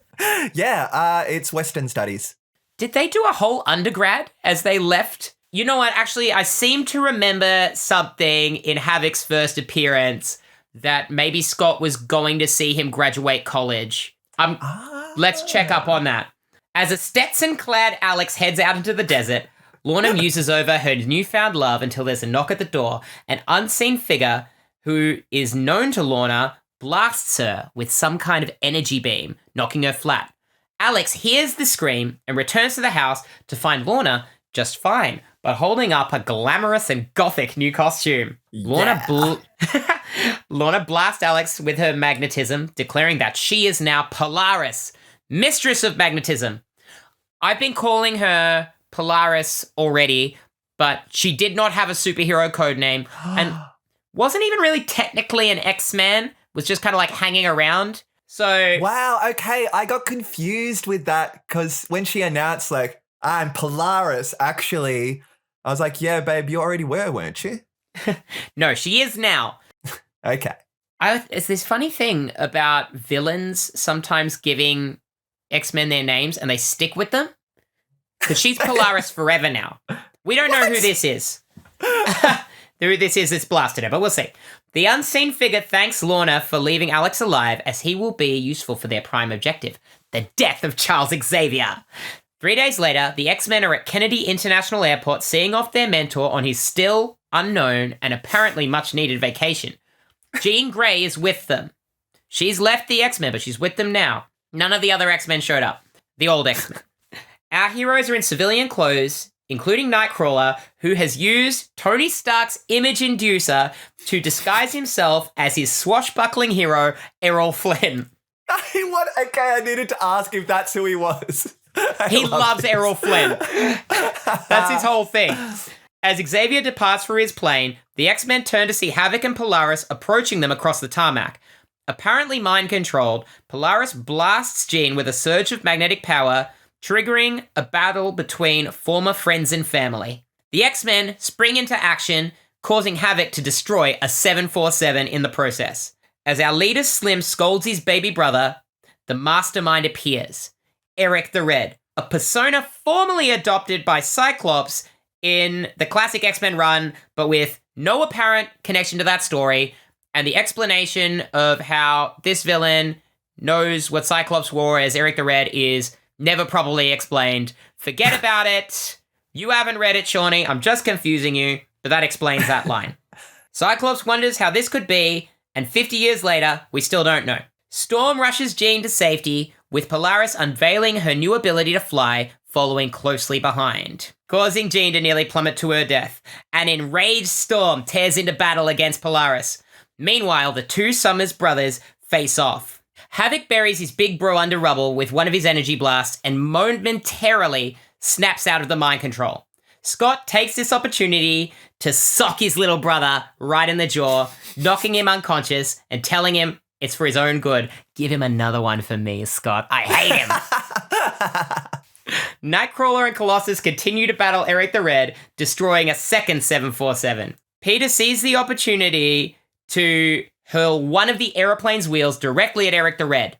Yeah, it's Western Studies. Did they do a whole undergrad as they left? You know what? Actually, I seem to remember something in Havoc's first appearance that maybe Scott was going to see him graduate college. Let's check up on that. As a Stetson-clad Alex heads out into the desert, Lorna muses over her newfound love until there's a knock at the door. An unseen figure who is known to Lorna blasts her with some kind of energy beam, knocking her flat. Alex hears the scream and returns to the house to find Lorna just fine, but holding up a glamorous and gothic new costume. Lorna blasts Alex with her magnetism, declaring that she is now Polaris, mistress of magnetism. I've been calling her Polaris already, but she did not have a superhero code name and wasn't even really technically an X-Man, was just kind of like hanging around. So Wow, okay, I got confused with that because when she announced, like, I'm Polaris, actually, I was like, yeah, babe, you already were, weren't you? no, she is now. Okay. It's this funny thing about villains sometimes giving X-Men their names and they stick with them. Because she's Polaris forever now. We don't know who this is. Who this is that's blasted her, but we'll see. The unseen figure thanks Lorna for leaving Alex alive, as he will be useful for their prime objective, the death of Charles Xavier. 3 days later, the X-Men are at Kennedy International Airport seeing off their mentor on his still unknown and apparently much needed vacation. Jean Grey is with them. She's left the X-Men, but she's with them now. None of the other X-Men showed up. The old X-Men. Our heroes are in civilian clothes, including Nightcrawler, who has used Tony Stark's image inducer to disguise himself as his swashbuckling hero, Errol Flynn. Okay, I needed to ask if that's who he was. He loves Errol Flynn. That's his whole thing. As Xavier departs for his plane, the X-Men turn to see Havoc and Polaris approaching them across the tarmac. Apparently mind-controlled, Polaris blasts Jean with a surge of magnetic power, triggering a battle between former friends and family. The X-Men spring into action, causing Havoc to destroy a 747 in the process. As our leader Slim scolds his baby brother, the mastermind appears. Eric the Red, a persona formerly adopted by Cyclops in the classic X-Men run, but with no apparent connection to that story, and the explanation of how this villain knows what Cyclops wore as Eric the Red is never properly explained. Forget about it. You haven't read it, Seanny. I'm just confusing you, but that explains that line. Cyclops wonders how this could be, and 50 years later, we still don't know. Storm rushes Jean to safety, with Polaris unveiling her new ability to fly, following closely behind, causing Jean to nearly plummet to her death. An enraged Storm tears into battle against Polaris. Meanwhile, the two Summers brothers face off. Havoc buries his big bro under rubble with one of his energy blasts and momentarily snaps out of the mind control. Scott takes this opportunity to sock his little brother right in the jaw, knocking him unconscious and telling him it's for his own good. Give him another one for me, Scott. I hate him. Nightcrawler and Colossus continue to battle Eric the Red, destroying a second 747. Peter sees the opportunity to hurl one of the aeroplane's wheels directly at Eric the Red.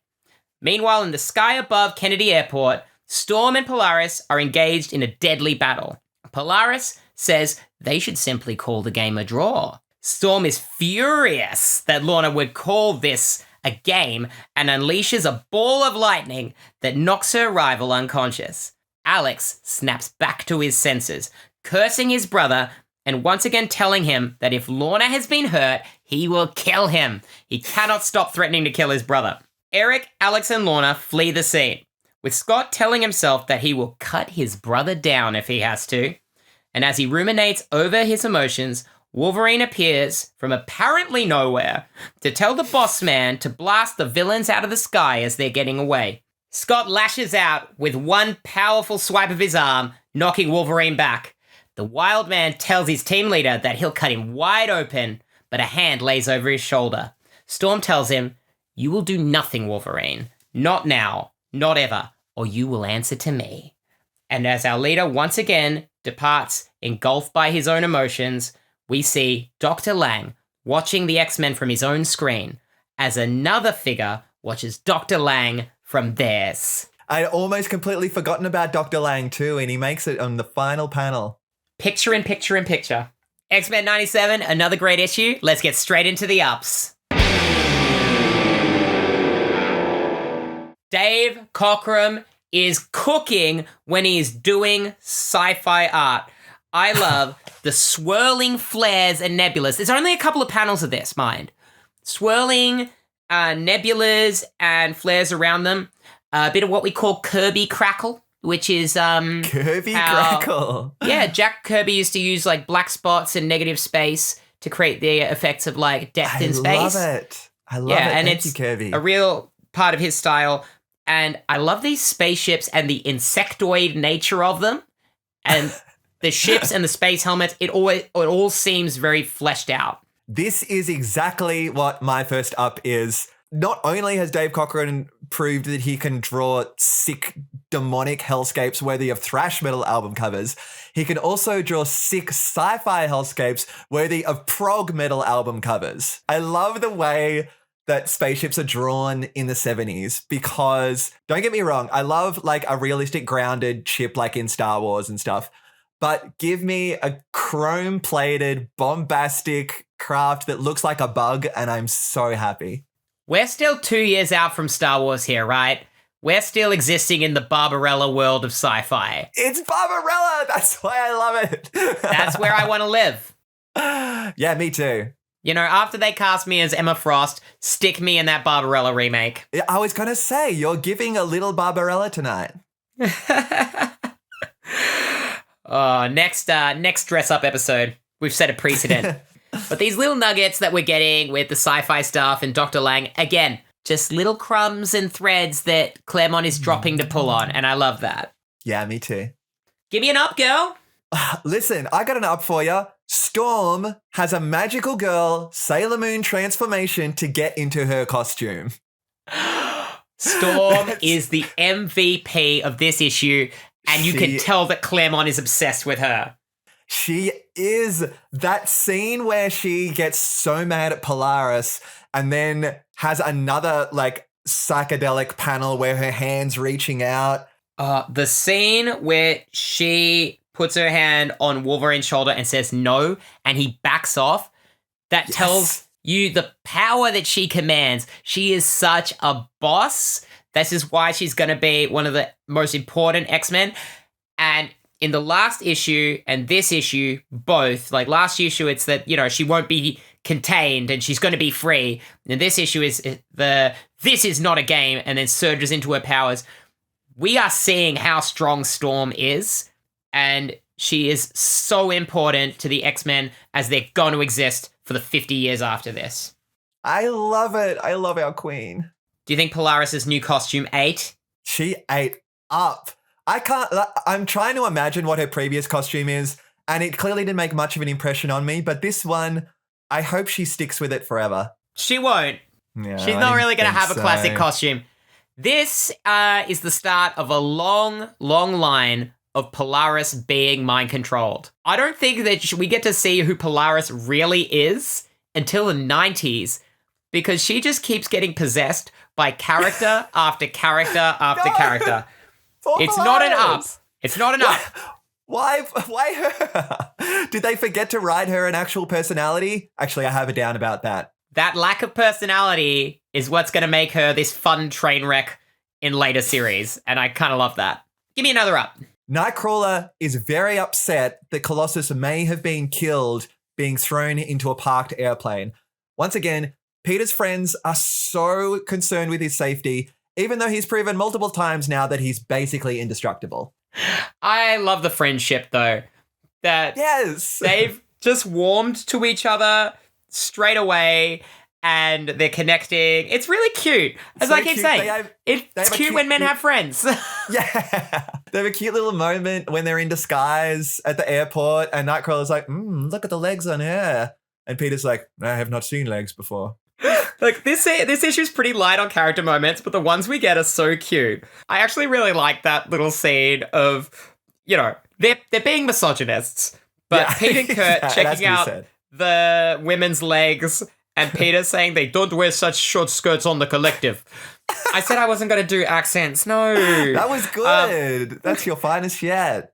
Meanwhile, in the sky above Kennedy Airport, Storm and Polaris are engaged in a deadly battle. Polaris says they should simply call the game a draw. Storm is furious that Lorna would call this a game and unleashes a ball of lightning that knocks her rival unconscious. Alex snaps back to his senses, cursing his brother and once again telling him that if Lorna has been hurt, he will kill him. He cannot stop threatening to kill his brother. Eric, Alex, and Lorna flee the scene. with Scott telling himself that he will cut his brother down if he has to. And as he ruminates over his emotions, Wolverine appears from apparently nowhere to tell the boss man to blast the villains out of the sky as they're getting away. Scott lashes out with one powerful swipe of his arm, knocking Wolverine back. The Wild Man tells his team leader that he'll cut him wide open, but a hand lays over his shoulder. Storm tells him, "You will do nothing, Wolverine. Not now, not ever, or you will answer to me." And as our leader once again departs, engulfed by his own emotions, we see Dr. Lang watching the X-Men from his own screen as another figure watches Dr. Lang from theirs. I'd almost completely forgotten about Dr. Lang too, and he makes it on the final panel. Picture in picture in picture. X-Men 97, another great issue. Let's get straight into the ups. Dave Cockrum is cooking when he's doing sci-fi art. I love the swirling flares and nebulas. There's only a couple of panels of this, mind. Swirling nebulas and flares around them. A bit of what we call Kirby crackle, which is Kirby crackle. Yeah, Jack Kirby used to use like black spots and negative space to create the effects of like depth in space. I love it. I love it. And Thank you, it's Kirby. a real part of his style. And I love these spaceships and the insectoid nature of them. And the ships and the space helmets, it all seems very fleshed out. This is exactly what my first up is. Not only has Dave Cockrum proved that he can draw sick, demonic hellscapes worthy of thrash metal album covers, he can also draw sick sci-fi hellscapes worthy of prog metal album covers. I love the way that spaceships are drawn in the 70s because, don't get me wrong, I love like a realistic grounded ship like in Star Wars and stuff, but give me a chrome-plated, bombastic craft that looks like a bug and I'm so happy. We're still 2 years out from Star Wars here, right? We're still existing in the Barbarella world of sci-fi. It's Barbarella! That's why I love it. That's where I want to live. Yeah, me too. You know, after they cast me as Emma Frost, stick me in that Barbarella remake. I was going to say, you're giving a little Barbarella tonight. Next dress-up episode. We've set a precedent. But these little nuggets that we're getting with the sci-fi stuff and Dr. Lang, again, just little crumbs and threads that Claremont is dropping to pull on, and I love that. Yeah, me too. Give me an up, girl. Listen, I got an up for you. Storm has a magical girl Sailor Moon transformation to get into her costume. Storm is the MVP of this issue, and you can tell that Claremont is obsessed with her. She is. That scene where she gets so mad at Polaris and then has another like psychedelic panel where her hand's reaching out. The scene where she puts her hand on Wolverine's shoulder and says no, and he backs off, that tells you the power that she commands. She is such a boss. This is why she's going to be one of the most important X-Men. And in the last issue and this issue, both, like last issue, it's that, you know, she won't be contained and she's going to be free. And this issue is this is not a game, and then surges into her powers. We are seeing how strong Storm is, and she is so important to the X-Men as they're going to exist for the 50 years after this. I love it. I love our queen. Do you think Polaris's new costume ate? She ate up. I'm trying to imagine what her previous costume is, and it clearly didn't make much of an impression on me, but this one, I hope she sticks with it forever. She won't. Yeah, She's not really going to have a so. classic costume. This is the start of a long, long line of Polaris being mind-controlled. I don't think that we get to see who Polaris really is until the 90s, because she just keeps getting possessed by character after character after character. It's not an up. It's not an up. Why her? Did they forget to write her an actual personality? Actually, I have a down about that. That lack of personality is what's going to make her this fun train wreck in later series, and I kind of love that. Give me another up. Nightcrawler is very upset that Colossus may have been killed being thrown into a parked airplane. Once again, Peter's friends are so concerned with his safety. even though he's proven multiple times now that he's basically indestructible. I love the friendship, though. That Yes. they've just warmed to each other straight away, and they're connecting. It's really cute. As So I keep cute. saying, They it's have a cute cute- when men have friends. Yeah. They have a cute little moment when they're in disguise at the airport and Nightcrawler's like, look at the legs on her. And Peter's like, I have not seen legs before. Like, this issue's pretty light on character moments, but the ones we get are so cute. I actually really like that little scene of, they're being misogynists, but Yeah. Pete and Kurt Yeah, it has checking to be out said. the women's legs, and Peter saying they don't wear such short skirts on the collective. I said I wasn't going to do accents. No. That was good. That's your finest yet.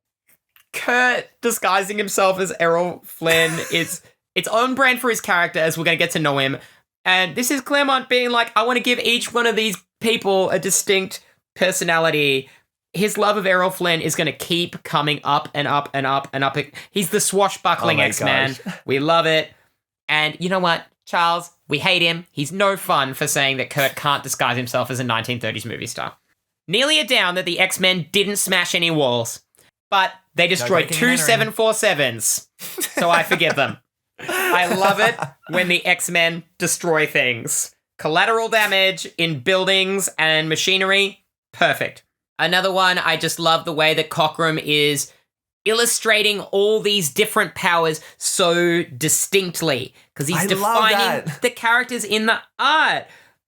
Kurt disguising himself as Errol Flynn is its own brand for his character, as we're going to get to know him. And this is Claremont being like, I want to give each one of these people a distinct personality. His love of Errol Flynn is going to keep coming up and up and up and up. He's the swashbuckling Oh my X-Man. gosh. We love it. And you know what, Charles? We hate him. He's no fun for saying that Kurt can't disguise himself as a 1930s movie star. Nearly a down that the X-Men didn't smash any walls, but they destroyed breaking two and entering. 747s, so I forgive them. I love it when the X-Men destroy things. Collateral damage in buildings and machinery, perfect. Another one, I just love the way that Cockrum is illustrating all these different powers so distinctly, because he's I love defining that. the characters in the art.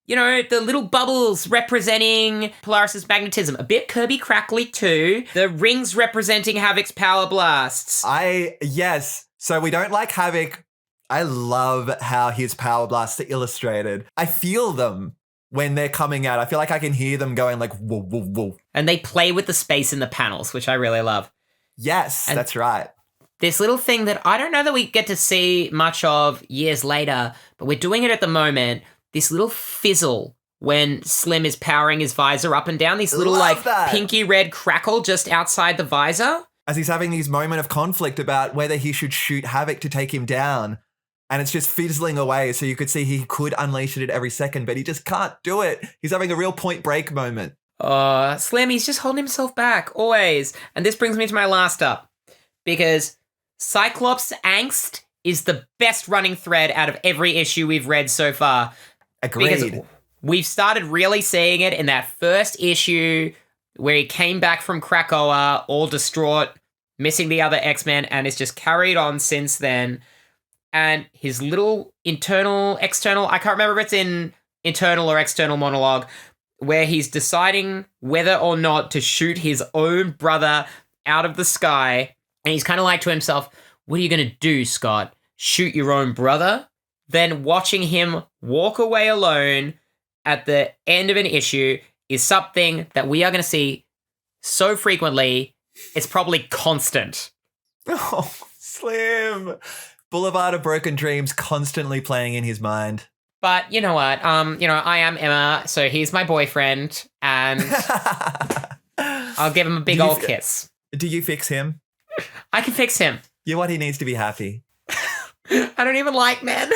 The little bubbles representing Polaris's magnetism. A bit Kirby Crackly too. The rings representing Havoc's power blasts. Yes. So we don't like Havoc. I love how his power blasts are illustrated. I feel them when they're coming out. I feel like I can hear them going like, whoa, whoa, whoa. And they play with the space in the panels, which I really love. Yes, And- that's right. This little thing that I don't know that we get to see much of years later, but we're doing it at the moment. This little fizzle when Slim is powering his visor up and down. This little Love that. pinky red crackle just outside the visor. As he's having these moment of conflict about whether he should shoot Havoc to take him down. And it's just fizzling away. So you could see he could unleash it at every second, but he just can't do it. He's having a real Point Break moment. Slim, he's just holding himself back, always. And this brings me to my last up. Because Cyclops' angst is the best running thread out of every issue we've read so far. Agreed. Because we've started really seeing it in that first issue where he came back from Krakoa, all distraught, missing the other X-Men, and it's just carried on since then. And his little external, I can't remember if it's in internal or external monologue, where he's deciding whether or not to shoot his own brother out of the sky. And he's kind of like to himself, what are you going to do, Scott? Shoot your own brother? Then watching him walk away alone at the end of an issue is something that we are going to see so frequently, it's probably constant. Oh, Slim. Boulevard of Broken Dreams constantly playing in his mind. But you know what? I am Emma, so he's my boyfriend, and I'll give him a big Do you old f- kiss. Do you fix him? I can fix him. You're what he needs to be happy. I don't even like men.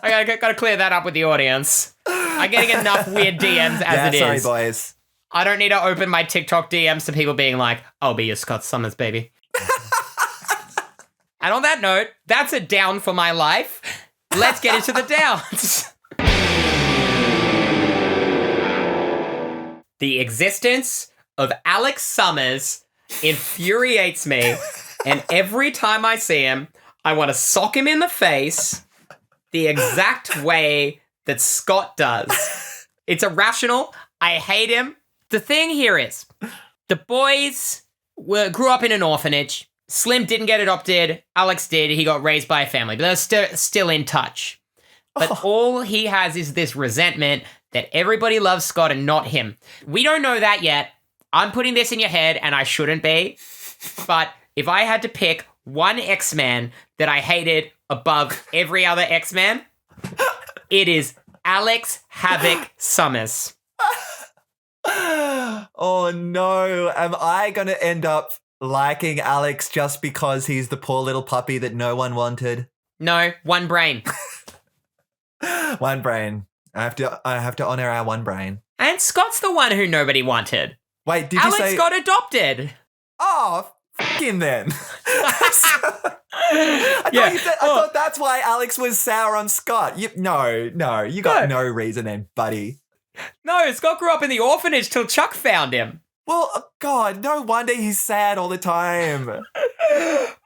I gotta clear that up with the audience. I'm getting enough weird DMs as it Sorry, is. boys. I don't need to open my TikTok DMs to people being like, I'll be your Scott Summers, baby. And on that note, that's a down for my life. Let's get into the downs. The existence of Alex Summers infuriates me, and every time I see him, I want to sock him in the face the exact way that Scott does. It's irrational. I hate him. The thing here is, the boys grew up in an orphanage. Slim didn't get adopted. Alex did. He got raised by a family, but they're still in touch. But all he has is this resentment that everybody loves Scott and not him. We don't know that yet. I'm putting this in your head, and I shouldn't be. But if I had to pick one X-Man that I hated above every other X-Man, it is Alex Havoc Summers. Oh no. Am I going to end up liking Alex just because he's the poor little puppy that no one wanted? No, one brain. One brain. I have to honor our one brain. And Scott's the one who nobody wanted. Wait, did Alex you say? got adopted. Oh, f him then. I thought that's why Alex was sour on Scott. No, you got no reason then, buddy. No, Scott grew up in the orphanage till Chuck found him. Well, God, no wonder he's sad all the time.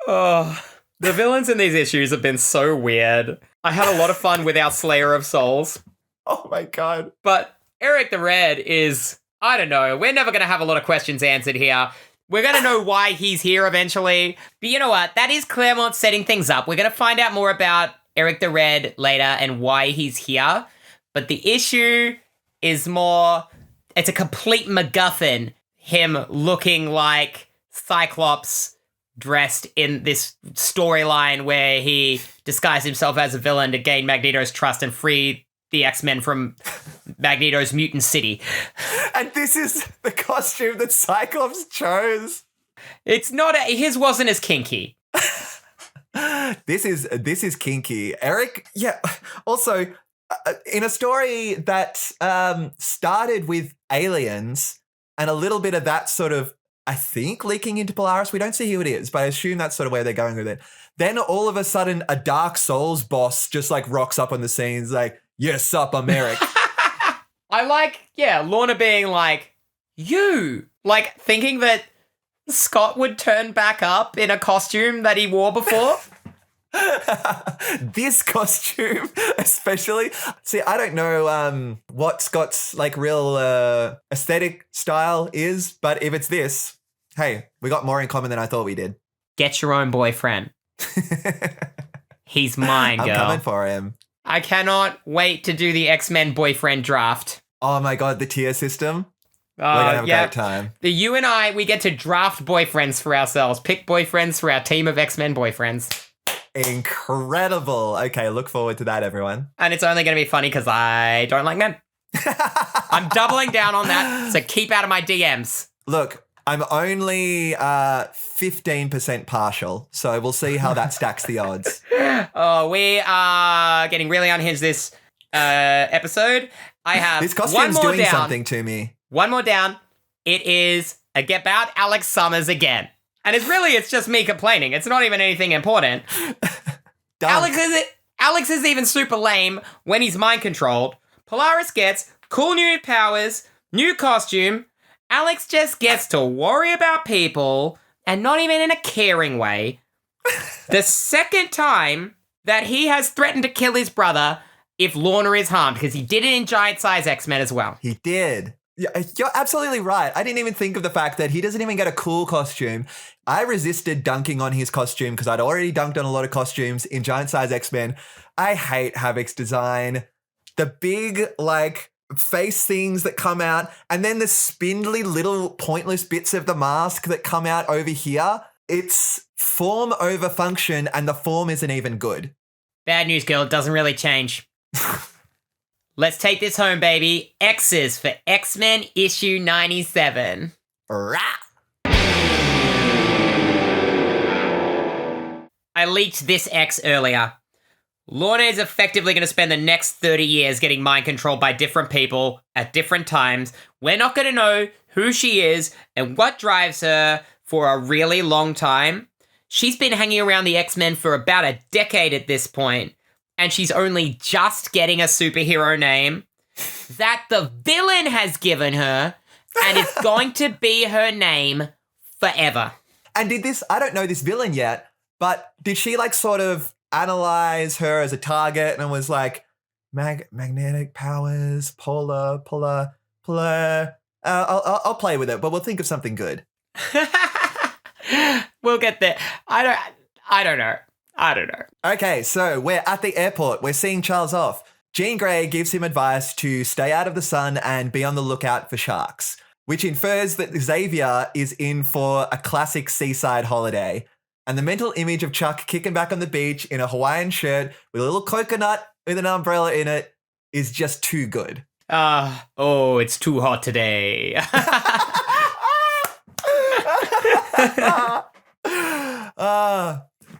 Oh, the villains in these issues have been so weird. I had a lot of fun with our Slayer of Souls. Oh my God. But Eric the Red is, I don't know, we're never going to have a lot of questions answered here. We're going to know why he's here eventually. But you know what? That is Claremont setting things up. We're going to find out more about Eric the Red later and why he's here. But the issue is more, it's a complete MacGuffin. Him looking like Cyclops dressed in this storyline where he disguised himself as a villain to gain Magneto's trust and free the X-Men from Magneto's mutant city. And this is the costume that Cyclops chose. It's not, his wasn't as kinky. This is kinky. Eric, yeah. Also, in a story that started with aliens and a little bit of that sort of, I think, leaking into Polaris. We don't see who it is, but I assume that's sort of where they're going with it. Then all of a sudden, a Dark Souls boss just like rocks up on the scenes like, yes, up, I'm Eric. I like, yeah, Lorna being like, you. Like, thinking that Scott would turn back up in a costume that he wore before. This costume, especially. See, I don't know what Scott's like real aesthetic style is, but if it's this, hey, we got more in common than I thought we did. Get your own boyfriend. He's mine, girl. I'm coming for him. I cannot wait to do the X-Men boyfriend draft. Oh my God, the tier system. We're going to have a great time. You and I, we get to draft boyfriends for ourselves. Pick boyfriends for our team of X-Men boyfriends. Incredible. Okay, look forward to that, everyone. And it's only going to be funny because I don't like men. I'm doubling down on that, so keep out of my DMs. Look, I'm only 15% partial, so we'll see how that stacks the odds. Oh, we are getting really unhinged this episode. I have this one costume's more doing down. something to me. One more down. It is about Alex Summers again. And it's just me complaining. It's not even anything important. Alex is even super lame when he's mind controlled. Polaris gets cool new powers, new costume. Alex just gets to worry about people, and not even in a caring way. The second time that he has threatened to kill his brother if Lorna is harmed, because he did it in Giant Size X-Men as well. He did. Yeah, you're absolutely right. I didn't even think of the fact that he doesn't even get a cool costume. I resisted dunking on his costume because I'd already dunked on a lot of costumes in Giant Size X-Men. I hate Havoc's design. The big, like, face things that come out, and then the spindly little pointless bits of the mask that come out over here. It's form over function, and the form isn't even good. Bad news, girl. It doesn't really change. Let's take this home, baby. X's for X-Men issue 97. Rah! I leaked this X earlier. Lorna is effectively going to spend the next 30 years getting mind controlled by different people at different times. We're not going to know who she is and what drives her for a really long time. She's been hanging around the X-Men for about a decade at this point, and she's only just getting a superhero name that the villain has given her, and it's going to be her name forever. And I don't know this villain yet, but did she like sort of analyze her as a target and was like, magnetic powers, polar. I'll play with it, but we'll think of something good. We'll get there. I don't know. Okay, so we're at the airport. We're seeing Charles off. Jean Grey gives him advice to stay out of the sun and be on the lookout for sharks, which infers that Xavier is in for a classic seaside holiday. And the mental image of Chuck kicking back on the beach in a Hawaiian shirt with a little coconut with an umbrella in it is just too good. It's too hot today.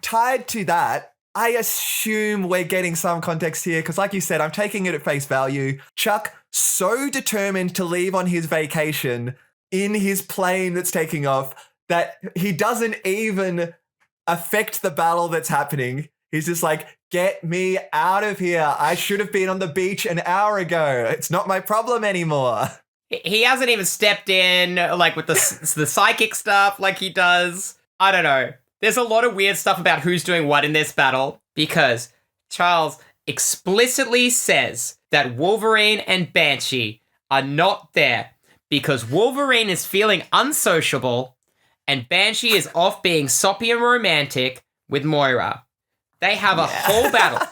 Tied to that, I assume we're getting some context here because, like you said, I'm taking it at face value. Chuck, so determined to leave on his vacation in his plane that's taking off that he doesn't even affect the battle that's happening. He's just like, get me out of here. I should have been on the beach an hour ago. It's not my problem anymore. He hasn't even stepped in, like, with the psychic stuff like he does. I don't know. There's a lot of weird stuff about who's doing what in this battle because Charles explicitly says that Wolverine and Banshee are not there because Wolverine is feeling unsociable and Banshee is off being soppy and romantic with Moira. They have a whole battle.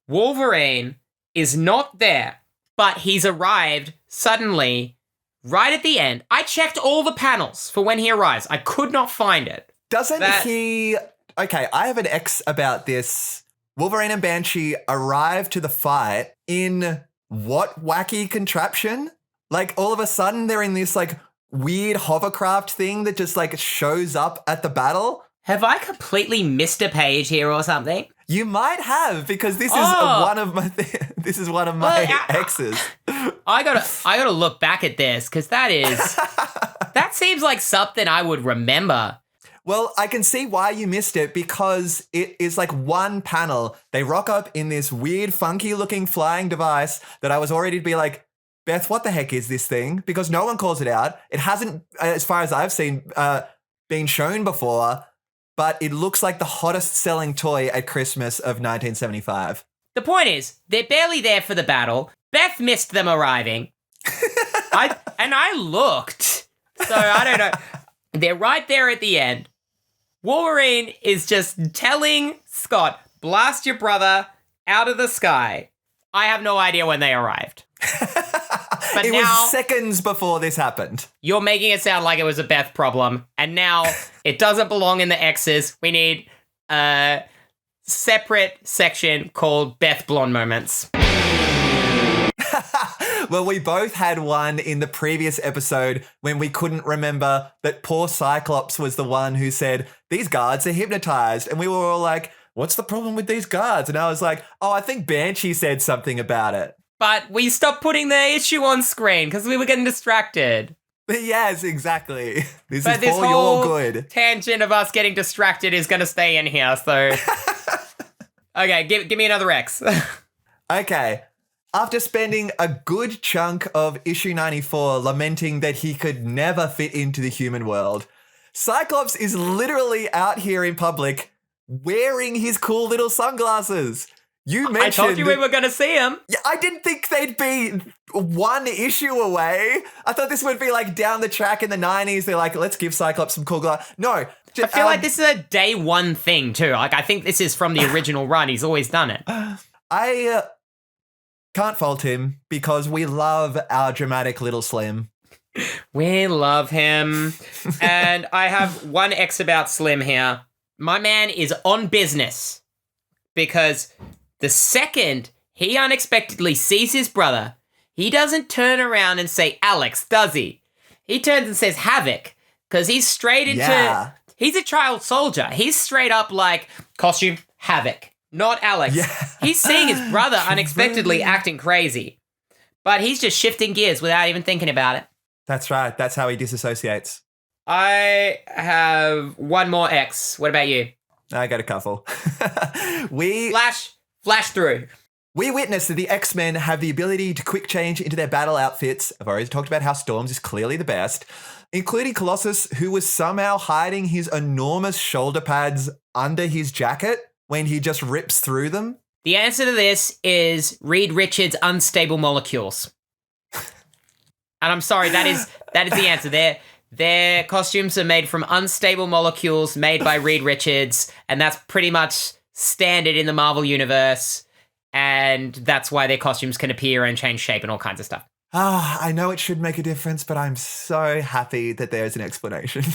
Wolverine is not there, but he's arrived suddenly right at the end. I checked all the panels for when he arrives. I could not find it. Doesn't he... Okay, I have an X about this. Wolverine and Banshee arrive to the fight in what wacky contraption? Like, all of a sudden, they're in this, like, weird hovercraft thing that just, like, shows up at the battle. Have I completely missed a page here or something? You might have, because this is one of my this is one of my X's. I gotta look back at this because that seems like something I would remember. Well, I can see why you missed it because it is like one panel. They rock up in this weird, funky-looking flying device that I was already to be like, Beth, what the heck is this thing? Because no one calls it out. It hasn't, as far as I've seen, been shown before, but it looks like the hottest selling toy at Christmas of 1975. The point is, they're barely there for the battle. Beth missed them arriving. I looked. So I don't know. They're right there at the end. Wolverine is just telling Scott, blast your brother out of the sky. I have no idea when they arrived. But it now, was seconds before this happened. You're making it sound like it was a Beth problem. And now it doesn't belong in the X's. We need a separate section called Beth Blonde Moments. Well, we both had one in the previous episode when we couldn't remember that poor Cyclops was the one who said, these guards are hypnotized. And we were all like, what's the problem with these guards? And I was like, oh, I think Banshee said something about it. But we stopped putting the issue on screen because we were getting distracted. Yes, exactly. This but is for your good. Tangent of us getting distracted is going to stay in here, so... Okay, give me another X. Okay. After spending a good chunk of issue 94 lamenting that he could never fit into the human world, Cyclops is literally out here in public wearing his cool little sunglasses. You mentioned... I told you we were going to see him. Yeah, I didn't think they'd be one issue away. I thought this would be like down the track in the 90s. They're like, let's give Cyclops some cool glasses. No. I feel like this is a day one thing too. Like, I think this is from the original run. He's always done it. I can't fault him because we love our dramatic little Slim. We love him. And I have one X about Slim here. My man is on business because the second he unexpectedly sees his brother, he doesn't turn around and say Alex, does he? He turns and says Havoc because he's straight into... Yeah. He's a child soldier. He's straight up like, costume, Havoc, not Alex. Yeah. He's seeing his brother unexpectedly acting crazy, but he's just shifting gears without even thinking about it. That's right. That's how he disassociates. I have one more X. What about you? I got a couple. Flash through. We witnessed that the X-Men have the ability to quick change into their battle outfits. I've already talked about how Storms is clearly the best, including Colossus, who was somehow hiding his enormous shoulder pads under his jacket when he just rips through them. The answer to this is Reed Richards' Unstable Molecules. And I'm sorry, that is the answer. Their costumes are made from unstable molecules made by Reed Richards, and that's pretty much standard in the Marvel universe. And that's why their costumes can appear and change shape and all kinds of stuff. I know it should make a difference, but I'm so happy that there's an explanation.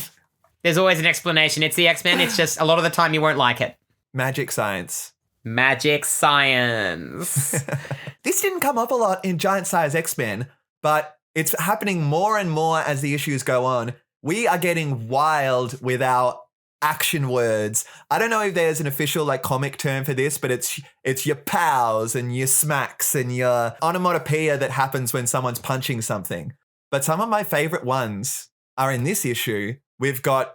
There's always an explanation. It's the X-Men. It's just a lot of the time you won't like it. Magic science. Magic science. This didn't come up a lot in Giant Size X-Men, but it's happening more and more as the issues go on. We are getting wild with our action words. I don't know if there's an official like comic term for this, but it's your pows and your smacks and your onomatopoeia that happens when someone's punching something. But some of my favorite ones are in this issue. We've got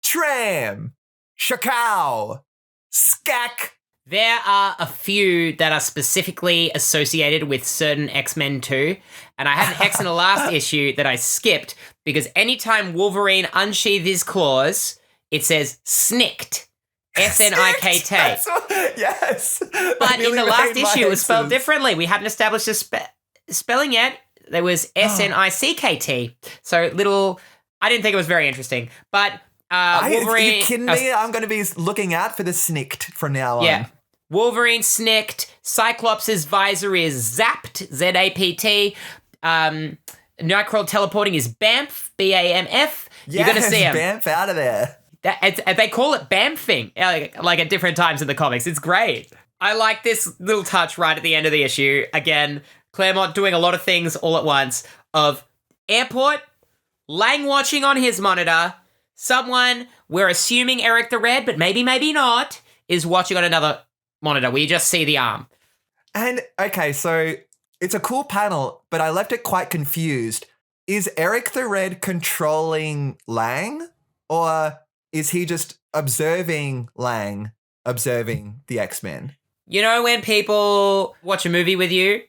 tram, shakao, skak. There are a few that are specifically associated with certain X-Men too. And I had an X in the last issue that I skipped because anytime Wolverine unsheathed his claws, it says snicked. S-N-I-K-T. Yes. But in the last issue, it was spelled differently. We hadn't established a spelling yet. There was S-N-I-C-K-T. So I didn't think it was very interesting. But Wolverine... Are you kidding me? I'm going to be looking out for the snicked from now on. Yeah. Wolverine snicked. Cyclops' visor is zapped. Z-A-P-T. Nightcrawler teleporting is Bamf. B-A-M-F. You're going to see him. Bamf out of there. They call it Bamfing, like at different times in the comics. It's great. I like this little touch right at the end of the issue. Again, Claremont doing a lot of things all at once of airport, Lang watching on his monitor, someone, we're assuming Eric the Red, but maybe not, is watching on another monitor where you just see the arm. And, okay, so it's a cool panel, but I left it quite confused. Is Eric the Red controlling Lang? Or is he just observing Lang, observing the X-Men? You know when people watch a movie with you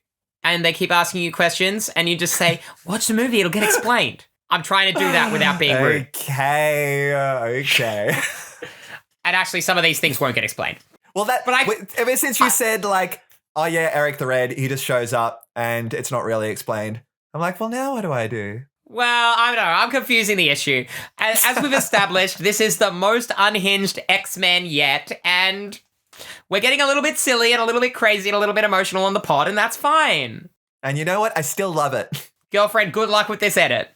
and they keep asking you questions and you just say, watch the movie, it'll get explained. I'm trying to do that without being rude. Okay. And actually, some of these things won't get explained. Well, ever since you said, like, oh yeah, Eric the Red, he just shows up and it's not really explained. I'm like, well, now what do I do? Well, I don't know. I'm confusing the issue. As we've established, this is the most unhinged X-Men yet, and we're getting a little bit silly and a little bit crazy and a little bit emotional on the pod, and that's fine. And you know what? I still love it. Girlfriend, good luck with this edit.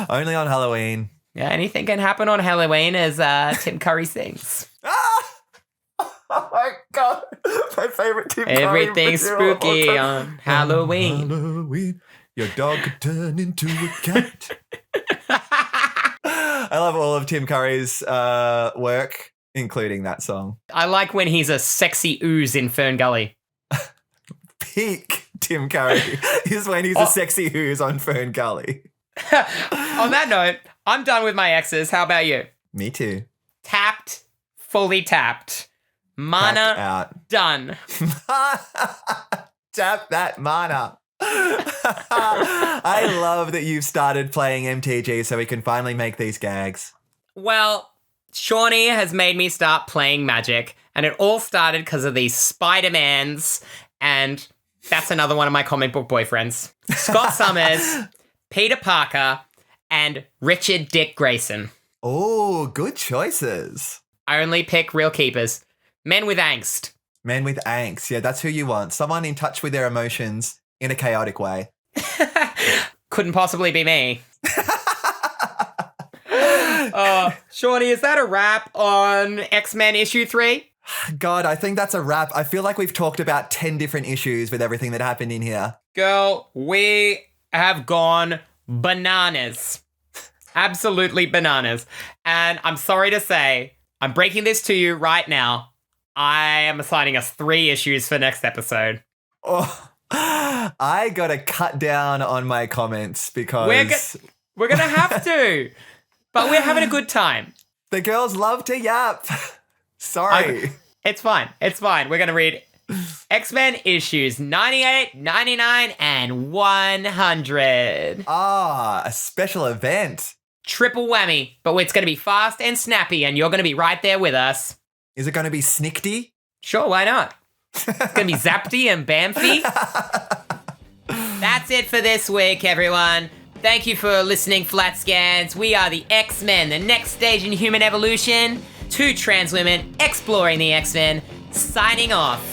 Only on Halloween. Yeah, anything can happen on Halloween, as Tim Curry sings. Oh my God. My favorite Tim Curry. Everything's spooky on Halloween. Halloween. Your dog could turn into a cat. I love all of Tim Curry's work, including that song. I like when he's a sexy ooze in Fern Gully. Peak Tim Curry is when he's a sexy ooze on Fern Gully. On that note, I'm done with my exes. How about you? Me too. Tapped. Fully tapped. Mana out. done. Tap that mana. I love that you've started playing MTG so we can finally make these gags. Well, Seanny has made me start playing Magic, and it all started because of these Spider-Mans, and that's another one of my comic book boyfriends. Scott Summers, Peter Parker, and Richard Dick Grayson. Oh, good choices. I only pick real keepers. Men with angst. Men with angst. Yeah, that's who you want. Someone in touch with their emotions in a chaotic way. Couldn't possibly be me. Seanny, is that a wrap on X-Men issue 3? God, I think that's a wrap. I feel like we've talked about 10 different issues with everything that happened in here. Girl, we have gone bananas. Absolutely bananas. And I'm sorry to say, I'm breaking this to you right now. I am assigning us 3 issues for next episode. Oh, I gotta cut down on my comments because we're gonna have to, but we're having a good time. The girls love to yap. Sorry. It's fine. We're gonna read X-Men issues 98, 99, and 100. Ah, a special event. Triple whammy, but it's gonna be fast and snappy, and you're gonna be right there with us. Is it going to be snickty? Sure, why not? It's going to be zappy and bamfy. That's it for this week, everyone. Thank you for listening, Flat Scans. We are the X-Men, the next stage in human evolution. 2 trans women exploring the X-Men. Signing off.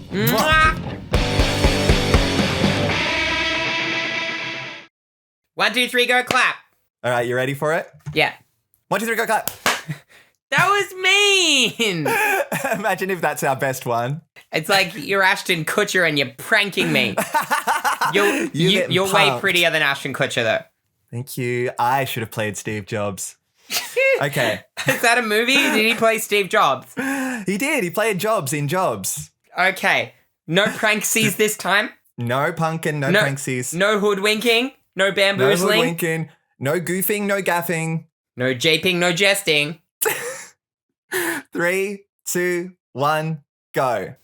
Mwah. 1, 2, 3, go clap. All right, you ready for it? Yeah. 1, 2, 3, go clap. That was mean. Imagine if that's our best one. It's like you're Ashton Kutcher and you're pranking me. You're way pumped. prettier than Ashton Kutcher, though. Thank you. I should have played Steve Jobs. Okay. Is that a movie? Did he play Steve Jobs? He did. He played Jobs in Jobs. Okay. No pranksies this time? No punkin, no pranksies. No hoodwinking? No No bamboozling? hoodwinking. No goofing, no gaffing. No japing, no jesting? 3, 2, 1, go.